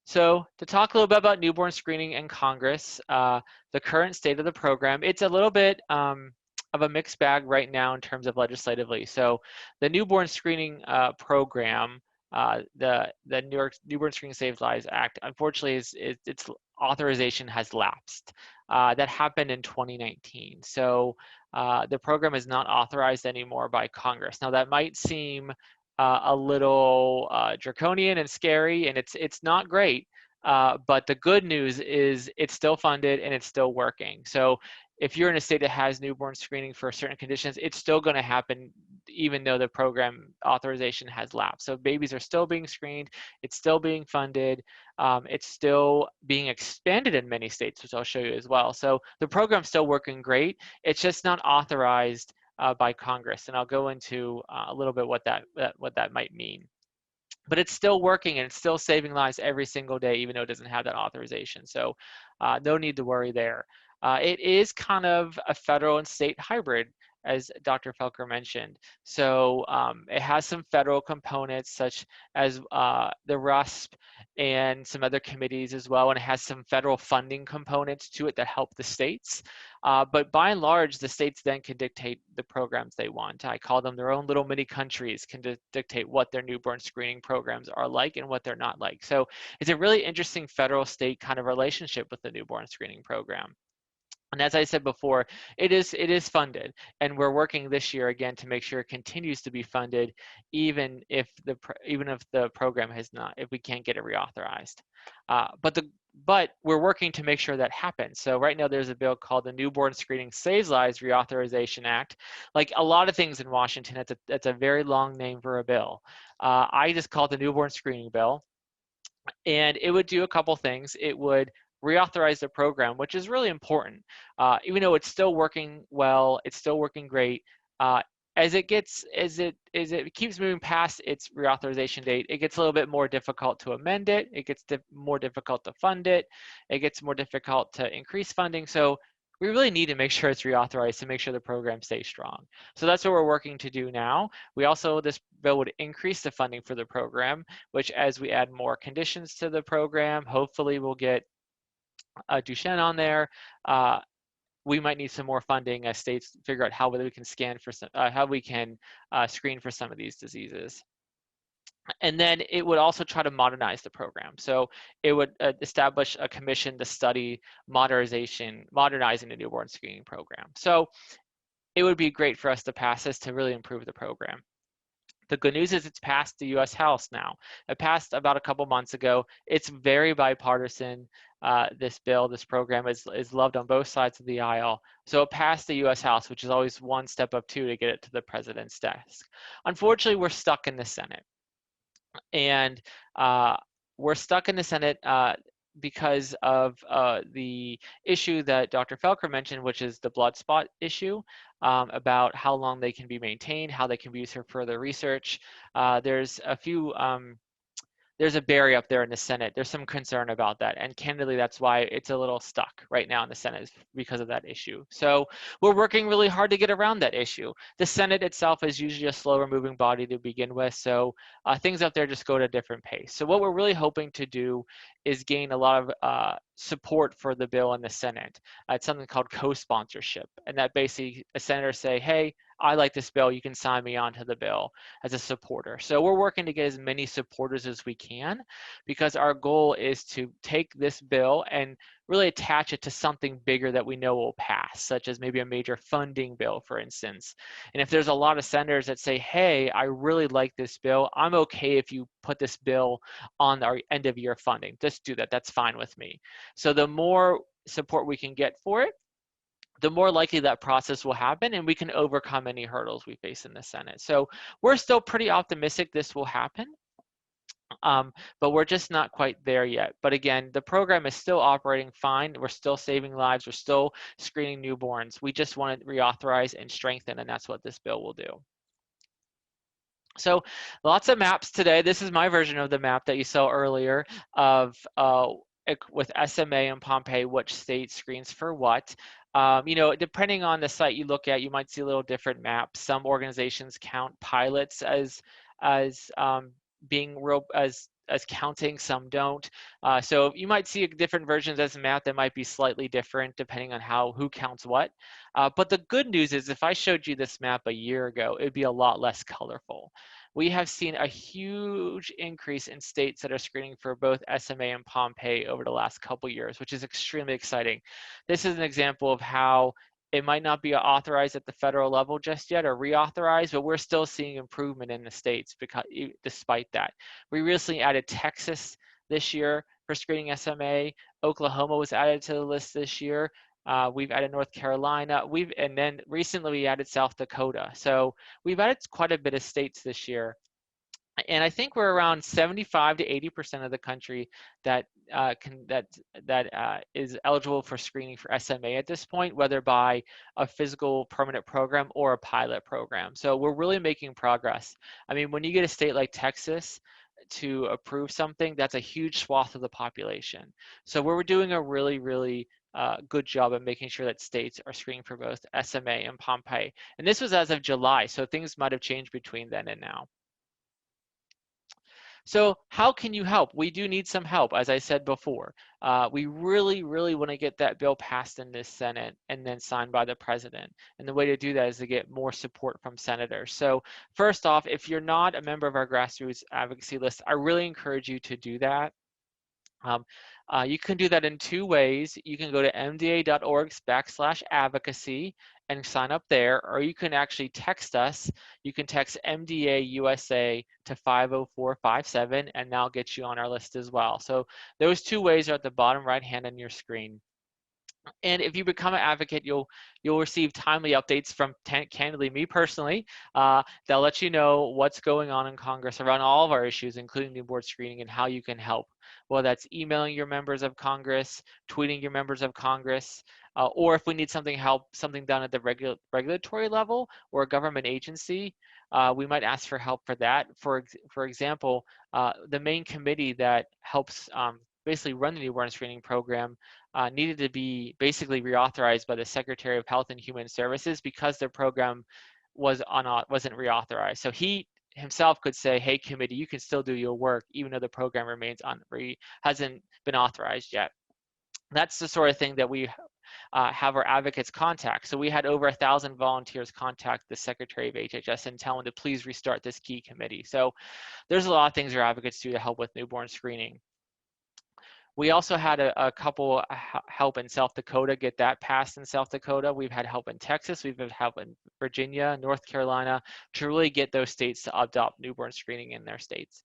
So to talk a little bit about newborn screening in Congress, the current state of the program, it's a little bit of a mixed bag right now in terms of legislatively. So the newborn screening program, the New York Newborn Screening Saves Lives Act, unfortunately, its authorization has lapsed. That happened in 2019. So the program is not authorized anymore by Congress. Now that might seem a little draconian and scary, and it's not great. But the good news is it's still funded and it's still working. So if you're in a state that has newborn screening for certain conditions, it's still going to happen even though the program authorization has lapsed. So babies are still being screened, it's still being funded, it's still being expanded in many states, which I'll show you as well. So the program's still working great, it's just not authorized by Congress, and I'll go into a little bit what that might mean. But it's still working and it's still saving lives every single day, even though it doesn't have that authorization. So no need to worry there. It is kind of a federal and state hybrid, as Dr. Felker mentioned. So it has some federal components such as the RUSP and some other committees as well, and it has some federal funding components to it that help the states. But by and large, the states then can dictate the programs they want. I call them their own little mini countries, can dictate what their newborn screening programs are like and what they're not like. So it's a really interesting federal-state kind of relationship with the newborn screening program. And as I said before, it is funded, and we're working this year again to make sure it continues to be funded, even if the program has not, if we can't get it reauthorized. But we're working to make sure that happens. So right now there's a bill called the Newborn Screening Saves Lives Reauthorization Act. Like a lot of things in Washington, that's a very long name for a bill. I just call it the Newborn Screening Bill, and it would do a couple things. It would reauthorize the program, which is really important. Even though it's still working well, it's still working great. As it keeps moving past its reauthorization date, it gets a little bit more difficult to amend it. It gets more difficult to fund it. It gets more difficult to increase funding. So we really need to make sure it's reauthorized to make sure the program stays strong. So that's what we're working to do now. This bill would increase the funding for the program, which as we add more conditions to the program, hopefully we'll get Duchenne on there. We might need some more funding as states figure out how we can screen for some of these diseases. And then it would also try to modernize the program. So it would establish a commission to study modernizing the newborn screening program. So it would be great for us to pass this to really improve the program. The good news is it's passed the US House now. It passed about a couple months ago. It's very bipartisan. This program is loved on both sides of the aisle. So it passed the US House, which is always one step up to get it to the president's desk. Unfortunately, we're stuck in the Senate. And we're stuck in the Senate because of the issue that Dr. Felker mentioned, which is the blood spot issue, about how long they can be maintained, how they can be used for further research. There's a barrier up there in the Senate. There's some concern about that. And candidly, that's why it's a little stuck right now in the Senate, because of that issue. So we're working really hard to get around that issue. The Senate itself is usually a slower moving body to begin with. So things up there just go at a different pace. So what we're really hoping to do is gain a lot of support for the bill in the Senate. It's something called co-sponsorship. And that basically a senator say, hey, I like this bill, you can sign me onto the bill as a supporter. So we're working to get as many supporters as we can, because our goal is to take this bill and really attach it to something bigger that we know will pass, such as maybe a major funding bill, for instance. And if there's a lot of senators that say, hey, I really like this bill, I'm okay if you put this bill on our end of year funding, just do that, that's fine with me. So the more support we can get for it, the more likely that process will happen and we can overcome any hurdles we face in the Senate. So we're still pretty optimistic this will happen, but we're just not quite there yet. But again, the program is still operating fine. We're still saving lives. We're still screening newborns. We just want to reauthorize and strengthen, and that's what this bill will do. So lots of maps today. This is my version of the map that you saw earlier of with SMA and Pompeii, which state screens for what. Depending on the site you look at, you might see a little different maps. Some organizations count pilots as being real as counting, some don't. So you might see different versions as a map that might be slightly different depending on who counts what. But the good news is if I showed you this map a year ago, it'd be a lot less colorful. We have seen a huge increase in states that are screening for both SMA and Pompeii over the last couple years, which is extremely exciting. This is an example of how it might not be authorized at the federal level just yet or reauthorized, but we're still seeing improvement in the states despite that. We recently added Texas this year for screening SMA. Oklahoma was added to the list this year. We've added North Carolina. And then recently we added South Dakota. So we've added quite a bit of states this year. And I think we're around 75 to 80% of the country that is eligible for screening for SMA at this point, whether by a physical permanent program or a pilot program. So we're really making progress. I mean, when you get a state like Texas to approve something, that's a huge swath of the population. So we're doing a really, really good job of making sure that states are screening for both SMA and Pompeii. And this was as of July, so things might have changed between then and now. So how can you help? We do need some help, as I said before. We really, really want to get that bill passed in this Senate and then signed by the president. And the way to do that is to get more support from senators. So first off, if you're not a member of our grassroots advocacy list, I really encourage you to do that. You can do that in two ways. You can go to mda.org/advocacy and sign up there, or you can actually text us. You can text MDA USA to 50457, and that'll get you on our list as well. So those two ways are at the bottom right hand on your screen. And if you become an advocate, you'll receive timely updates from, candidly, me personally. They'll let you know what's going on in Congress around all of our issues, including newborn screening, and how you can help. Whether that's emailing your members of Congress, tweeting your members of Congress, or if we need something done at the regulatory level or a government agency, we might ask for help for that. For example, the main committee that helps basically run the newborn screening program needed to be basically reauthorized by the Secretary of Health and Human Services because their program wasn't reauthorized. So he himself could say, hey, committee, you can still do your work even though the program remains hasn't been authorized yet. That's the sort of thing that we have our advocates contact. So we had over 1,000 volunteers contact the Secretary of HHS and tell him to please restart this key committee. So there's a lot of things our advocates do to help with newborn screening. We also had a couple help in South Dakota, get that passed in South Dakota. We've had help in Texas. We've had help in Virginia, North Carolina, to really get those states to adopt newborn screening in their states.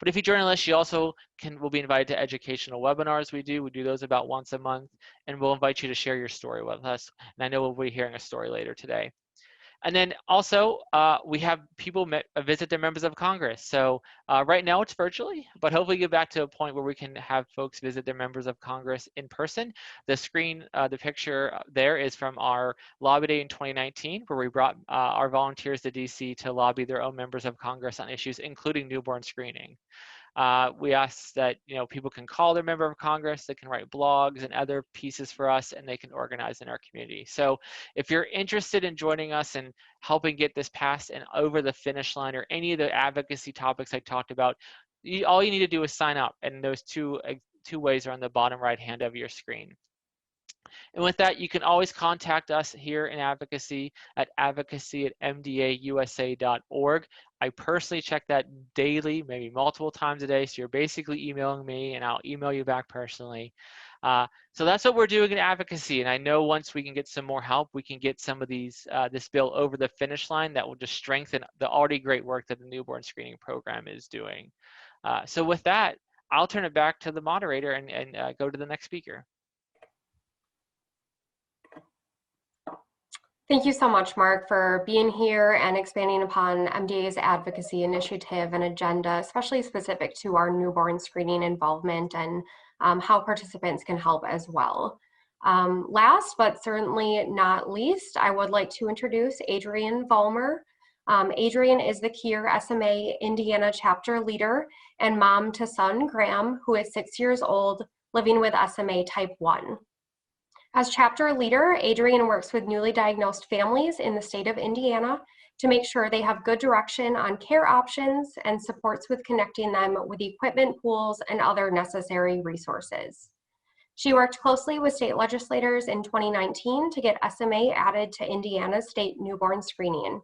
But if you join a list, you also will be invited to educational webinars we do. We do those about once a month, and we'll invite you to share your story with us. And I know we'll be hearing a story later today. And then also, we have people visit their members of Congress. So right now it's virtually, but hopefully get back to a point where we can have folks visit their members of Congress in person. The screen, the picture there is from our lobby day in 2019, where we brought our volunteers to DC to lobby their own members of Congress on issues, including newborn screening. We ask that people can call their member of Congress, they can write blogs and other pieces for us, and they can organize in our community. So if you're interested in joining us and helping get this passed and over the finish line, or any of the advocacy topics I talked about, all you need to do is sign up, and those two ways are on the bottom right hand of your screen. And with that, you can always contact us here in advocacy at advocacy@mdausa.org. I personally check that daily, maybe multiple times a day. So you're basically emailing me, and I'll email you back personally. So that's what we're doing in advocacy. And I know once we can get some more help, we can get some of these this bill over the finish line. That will just strengthen the already great work that the newborn screening program is doing. So with that, I'll turn it back to the moderator and go to the next speaker. Thank you so much, Mark, for being here and expanding upon MDA's advocacy initiative and agenda, especially specific to our newborn screening involvement and how participants can help as well. Last but certainly not least, I would like to introduce Adrian Vollmer. Adrian is the Kier SMA Indiana chapter leader and mom to son Graham, who is 6 years old, living with SMA type 1. As chapter leader, Adrian works with newly diagnosed families in the state of Indiana to make sure they have good direction on care options and supports with connecting them with equipment pools and other necessary resources. She worked closely with state legislators in 2019 to get SMA added to Indiana's state newborn screening.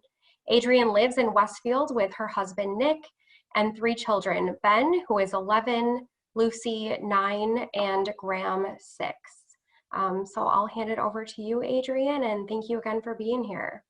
Adrian lives in Westfield with her husband, Nick, and 3 children, Ben, who is 11, Lucy, 9, and Graham, 6. So I'll hand it over to you, Adrian, and thank you again for being here.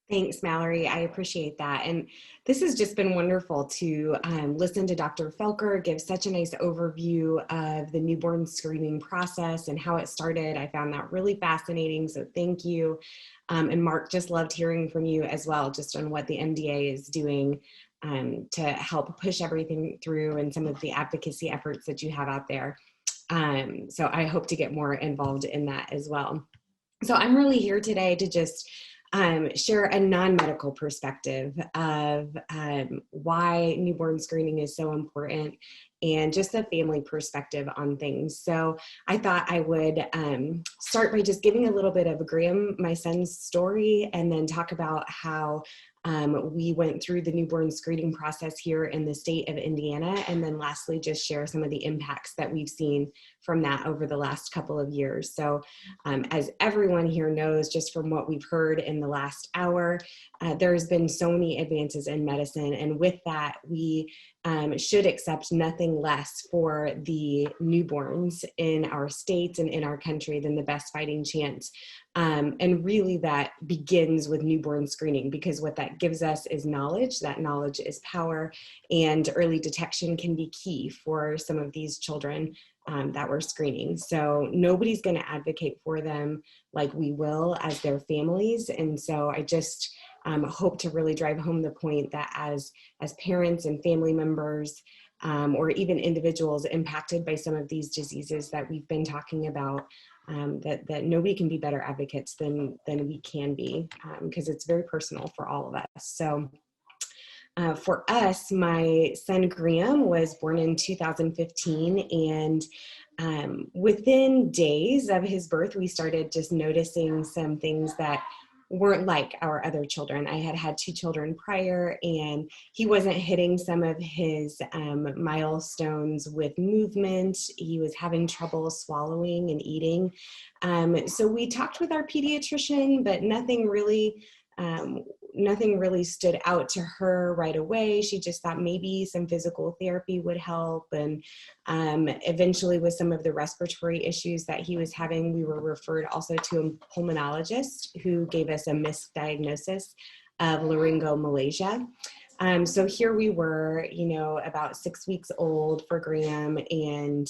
Thanks, Mallory. I appreciate that. And this has just been wonderful to listen to Dr. Felker give such a nice overview of the newborn screening process and how it started. I found that really fascinating, so thank you. And Mark, just loved hearing from you as well, just on what the MDA is doing to help push everything through and some of the advocacy efforts that you have out there. So I hope to get more involved in that as well. So I'm really here today to just share a non-medical perspective of why newborn screening is so important and just a family perspective on things. So I thought I would start by just giving a little bit of Graham, my son's story, and then talk about how we went through the newborn screening process here in the state of Indiana, and then lastly, just share some of the impacts that we've seen from that over the last couple of years. So as everyone here knows, just from what we've heard in the last hour, there's been so many advances in medicine, and with that, we should accept nothing less for the newborns in our states and in our country than the best fighting chance. And really that begins with newborn screening, because what that gives us is knowledge. That knowledge is power, and early detection can be key for some of these children that we're screening. So nobody's going to advocate for them like we will as their families. And so I just hope to really drive home the point that as parents and family members, or even individuals impacted by some of these diseases that we've been talking about, that nobody can be better advocates than we can be, because it's very personal for all of us. So for us, my son Graham was born in 2015, and Within days of his birth, we started just noticing some things that weren't like our other children. I had had 2 children prior, and he wasn't hitting some of his milestones with movement. He was having trouble swallowing and eating. So we talked with our pediatrician, but nothing really stood out to her right away. She just thought maybe some physical therapy would help. And eventually, with some of the respiratory issues that he was having, we were referred also to a pulmonologist who gave us a misdiagnosis of laryngomalacia. So here we were, about 6 weeks old for Graham, and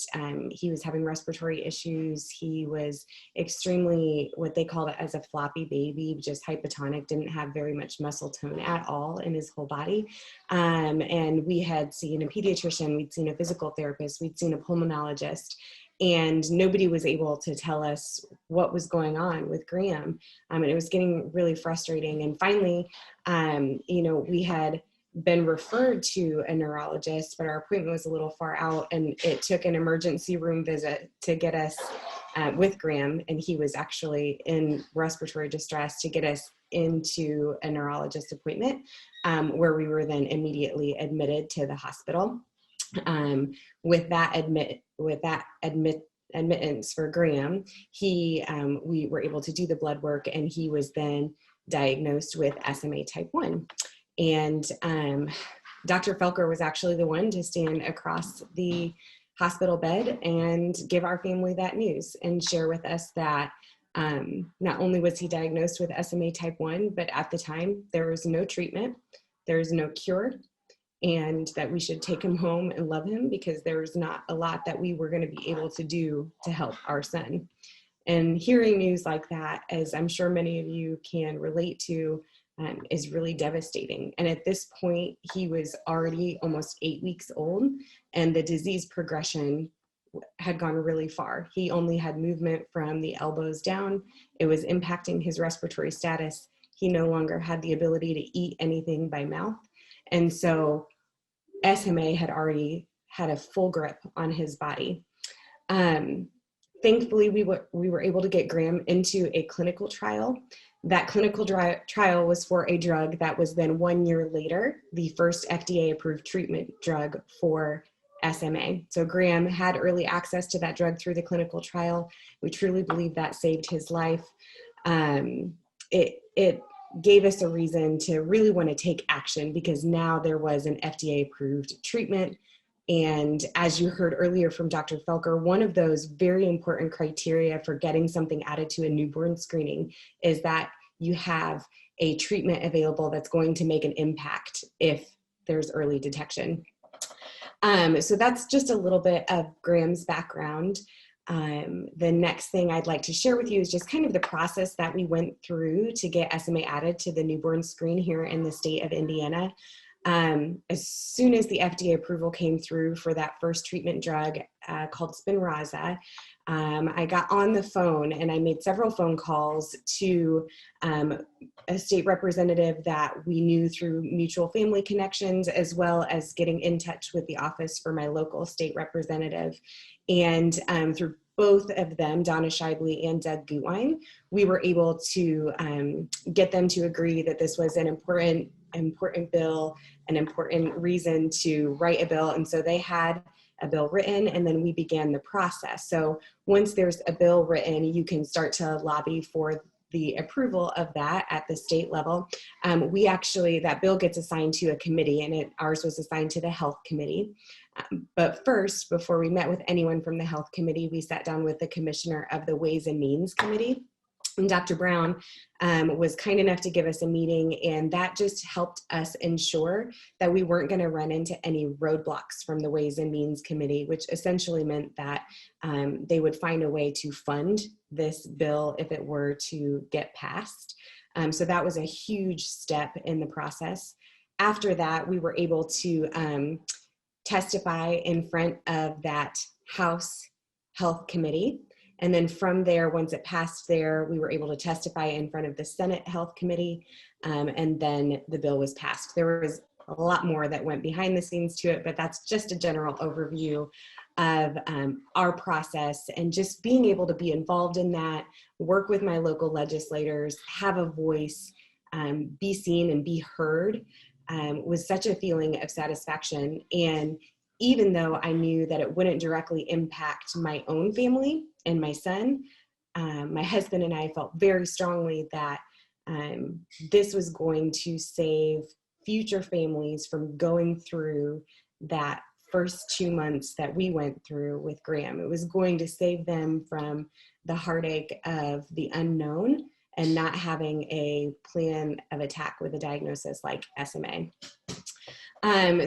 he was having respiratory issues. He was extremely, what they called it as a floppy baby, just hypotonic, didn't have very much muscle tone at all in his whole body. And we had seen a pediatrician, we'd seen a physical therapist, we'd seen a pulmonologist, and nobody was able to tell us what was going on with Graham. And it was getting really frustrating. And finally, we had been referred to a neurologist, but our appointment was a little far out, and it took an emergency room visit to get us with Graham, and he was actually in respiratory distress, to get us into a neurologist appointment, where we were then immediately admitted to the hospital. With that admittance for Graham, we were able to do the blood work, and he was then diagnosed with SMA type 1. And Dr. Felker was actually the one to stand across the hospital bed and give our family that news and share with us that not only was he diagnosed with SMA type 1, but at the time there was no treatment, there was no cure, and that we should take him home and love him, because there was not a lot that we were going to be able to do to help our son. And hearing news like that, as I'm sure many of you can relate to, is really devastating. And at this point, he was already almost 8 weeks old, and the disease progression had gone really far. He only had movement from the elbows down. It was impacting his respiratory status. He no longer had the ability to eat anything by mouth. And so SMA had already had a full grip on his body. Thankfully, we were able to get Graham into a clinical trial. That clinical trial was for a drug that was then 1 year later, the first FDA-approved treatment drug for SMA. So Graham had early access to that drug through the clinical trial. We truly believe that saved his life. It gave us a reason to really want to take action, because now there was an FDA-approved treatment. And as you heard earlier from Dr. Felker, one of those very important criteria for getting something added to a newborn screening is that you have a treatment available that's going to make an impact if there's early detection. So that's just a little bit of Graham's background. The next thing I'd like to share with you is just kind of the process that we went through to get SMA added to the newborn screen here in the state of Indiana. As soon as the FDA approval came through for that first treatment drug called Spinraza, I got on the phone and I made several phone calls to a state representative that we knew through mutual family connections, as well as getting in touch with the office for my local state representative. And through both of them, Donna Shively and Doug Guthrie, we were able to get them to agree that this was an important bill, an important reason to write a bill. And so they had a bill written, and then we began the process. So once there's a bill written, you can start to lobby for the approval of that at the state level. That bill gets assigned to a committee, and ours was assigned to the health committee. But first, before we met with anyone from the health committee, we sat down with the commissioner of the Ways and Means Committee. And Dr. Brown was kind enough to give us a meeting, and that just helped us ensure that we weren't going to run into any roadblocks from the Ways and Means Committee, which essentially meant that they would find a way to fund this bill if it were to get passed. So that was a huge step in the process. After that, we were able to testify in front of that House Health Committee. And then from there, once it passed there, we were able to testify in front of the Senate Health Committee, and then the bill was passed. There was a lot more that went behind the scenes to it, but that's just a general overview of our process, and just being able to be involved in that, work with my local legislators, have a voice, be seen and be heard, was such a feeling of satisfaction. And even though I knew that it wouldn't directly impact my own family and my son, my husband and I felt very strongly that this was going to save future families from going through that first 2 months that we went through with Graham. It was going to save them from the heartache of the unknown and not having a plan of attack with a diagnosis like SMA.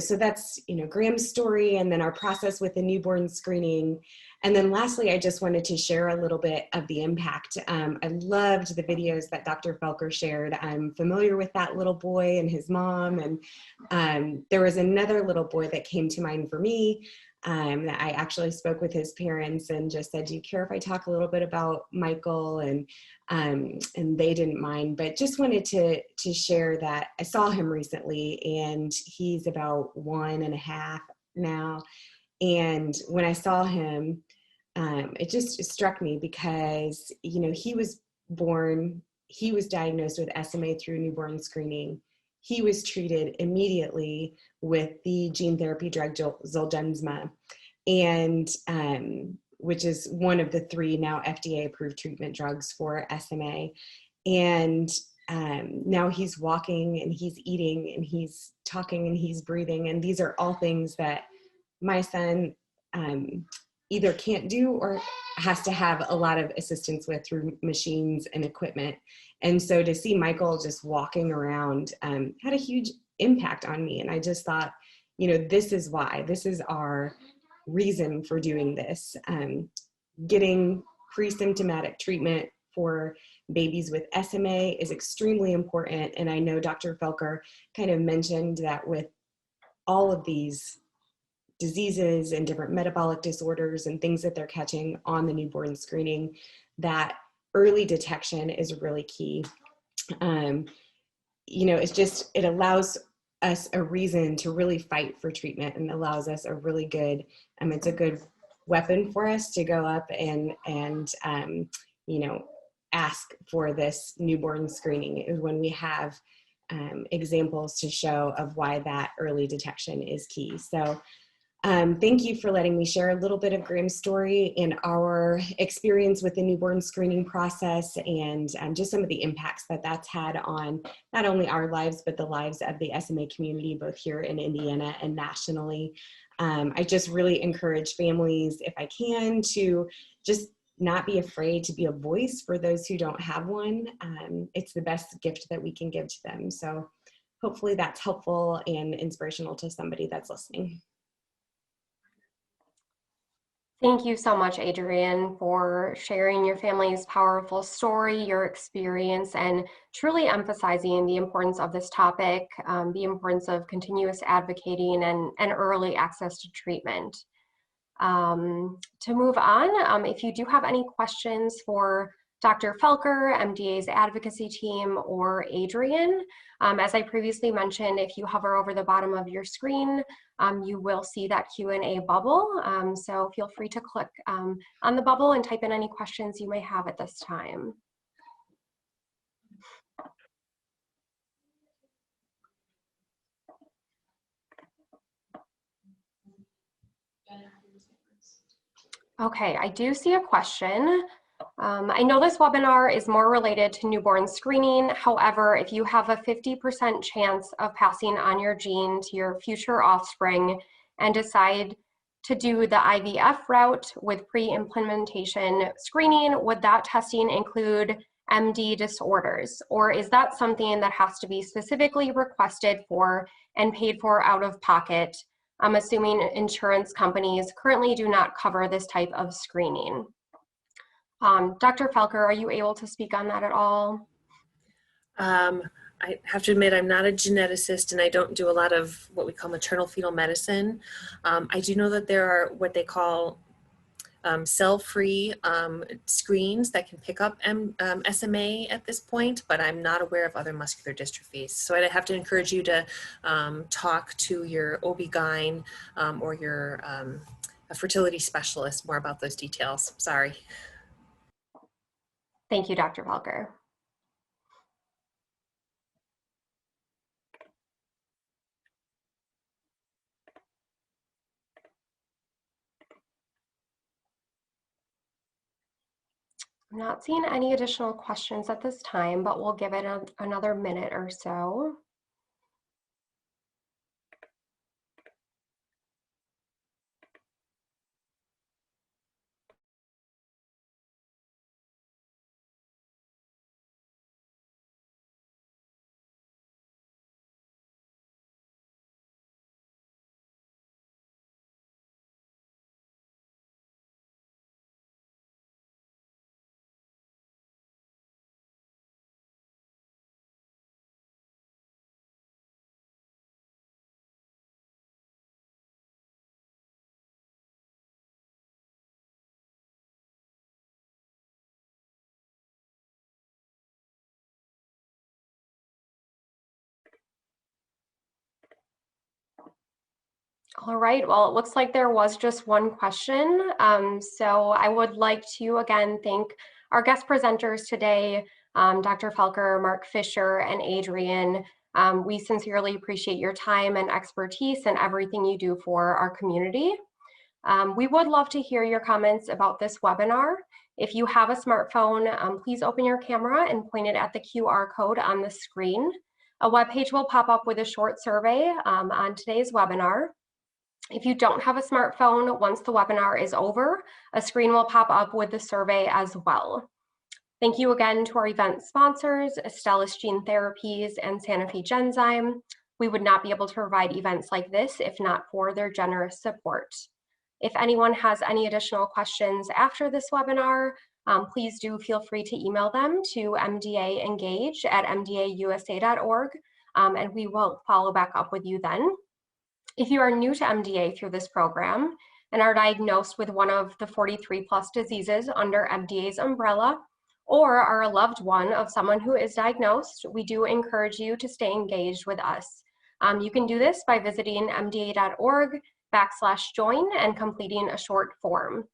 So that's, Graham's story, and then our process with the newborn screening. And then lastly, I just wanted to share a little bit of the impact. I loved the videos that Dr. Felker shared. I'm familiar with that little boy and his mom. And there was another little boy that came to mind for me. That I actually spoke with his parents and just said, do you care if I talk a little bit about Michael? And they didn't mind, but just wanted to share that I saw him recently, and he's about 1.5 now. And when I saw him, it just struck me because, he was diagnosed with SMA through newborn screening. He was treated immediately with the gene therapy drug Zolgensma, and which is one of the 3 now FDA-approved treatment drugs for SMA. And now he's walking and he's eating and he's talking and he's breathing. And these are all things that my son either can't do or has to have a lot of assistance with through machines and equipment. And so to see Michael just walking around had a huge impact on me. And I just thought, this is why, this is our reason for doing this. Getting pre-symptomatic treatment for babies with SMA is extremely important. And I know Dr. Felker kind of mentioned that with all of these diseases and different metabolic disorders and things that they're catching on the newborn screening, that early detection is really key. It allows us a reason to really fight for treatment, and allows us a really good, it's a good weapon for us to go up and ask for this newborn screening is when we have examples to show of why that early detection is key. So thank you for letting me share a little bit of Graham's story and our experience with the newborn screening process, and just some of the impacts that that's had on not only our lives, but the lives of the SMA community, both here in Indiana and nationally. I just really encourage families, if I can, to just not be afraid to be a voice for those who don't have one. It's the best gift that we can give to them. So hopefully that's helpful and inspirational to somebody that's listening. Thank you so much, Adrian, for sharing your family's powerful story, your experience, and truly emphasizing the importance of this topic, the importance of continuous advocating and early access to treatment. To move on, if you do have any questions for Dr. Felker, MDA's advocacy team, or Adrian, as I previously mentioned, if you hover over the bottom of your screen, you will see that Q&A bubble. So feel free to click on the bubble and type in any questions you may have at this time. Okay, I do see a question. I know this webinar is more related to newborn screening. However, if you have a 50% chance of passing on your gene to your future offspring and decide to do the IVF route with pre-implantation screening, would that testing include MD disorders? Or is that something that has to be specifically requested for and paid for out of pocket? I'm assuming insurance companies currently do not cover this type of screening. Dr. Felker, are you able to speak on that at all? I have to admit, I'm not a geneticist, and I don't do a lot of what we call maternal fetal medicine. I do know that there are what they call cell-free screens that can pick up SMA at this point, but I'm not aware of other muscular dystrophies. So I'd have to encourage you to talk to your OB-GYN or your fertility specialist more about those details. Sorry. Thank you, Dr. Felker. I'm not seeing any additional questions at this time, but we'll give it another minute or so. All right, well, it looks like there was just one question. So I would like to again thank our guest presenters today, Dr. Felker, Mark Fisher, and Adrian. We sincerely appreciate your time and expertise and everything you do for our community. We would love to hear your comments about this webinar. If you have a smartphone, please open your camera and point it at the QR code on the screen. A webpage will pop up with a short survey on today's webinar. If you don't have a smartphone, once the webinar is over, a screen will pop up with the survey as well. Thank you again to our event sponsors, Astellas Gene Therapies and Sanofi Genzyme. We would not be able to provide events like this if not for their generous support. If anyone has any additional questions after this webinar, please do feel free to email them to mdaengage@mdausa.org, and we will follow back up with you then. If you are new to MDA through this program and are diagnosed with one of the 43+ diseases under MDA's umbrella, or are a loved one of someone who is diagnosed, we do encourage you to stay engaged with us. You can do this by visiting mda.org/join and completing a short form.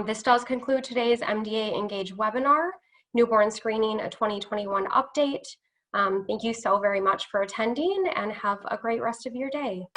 This does conclude today's MDA Engage webinar, Newborn Screening, a 2021 update. Thank you so very much for attending and have a great rest of your day.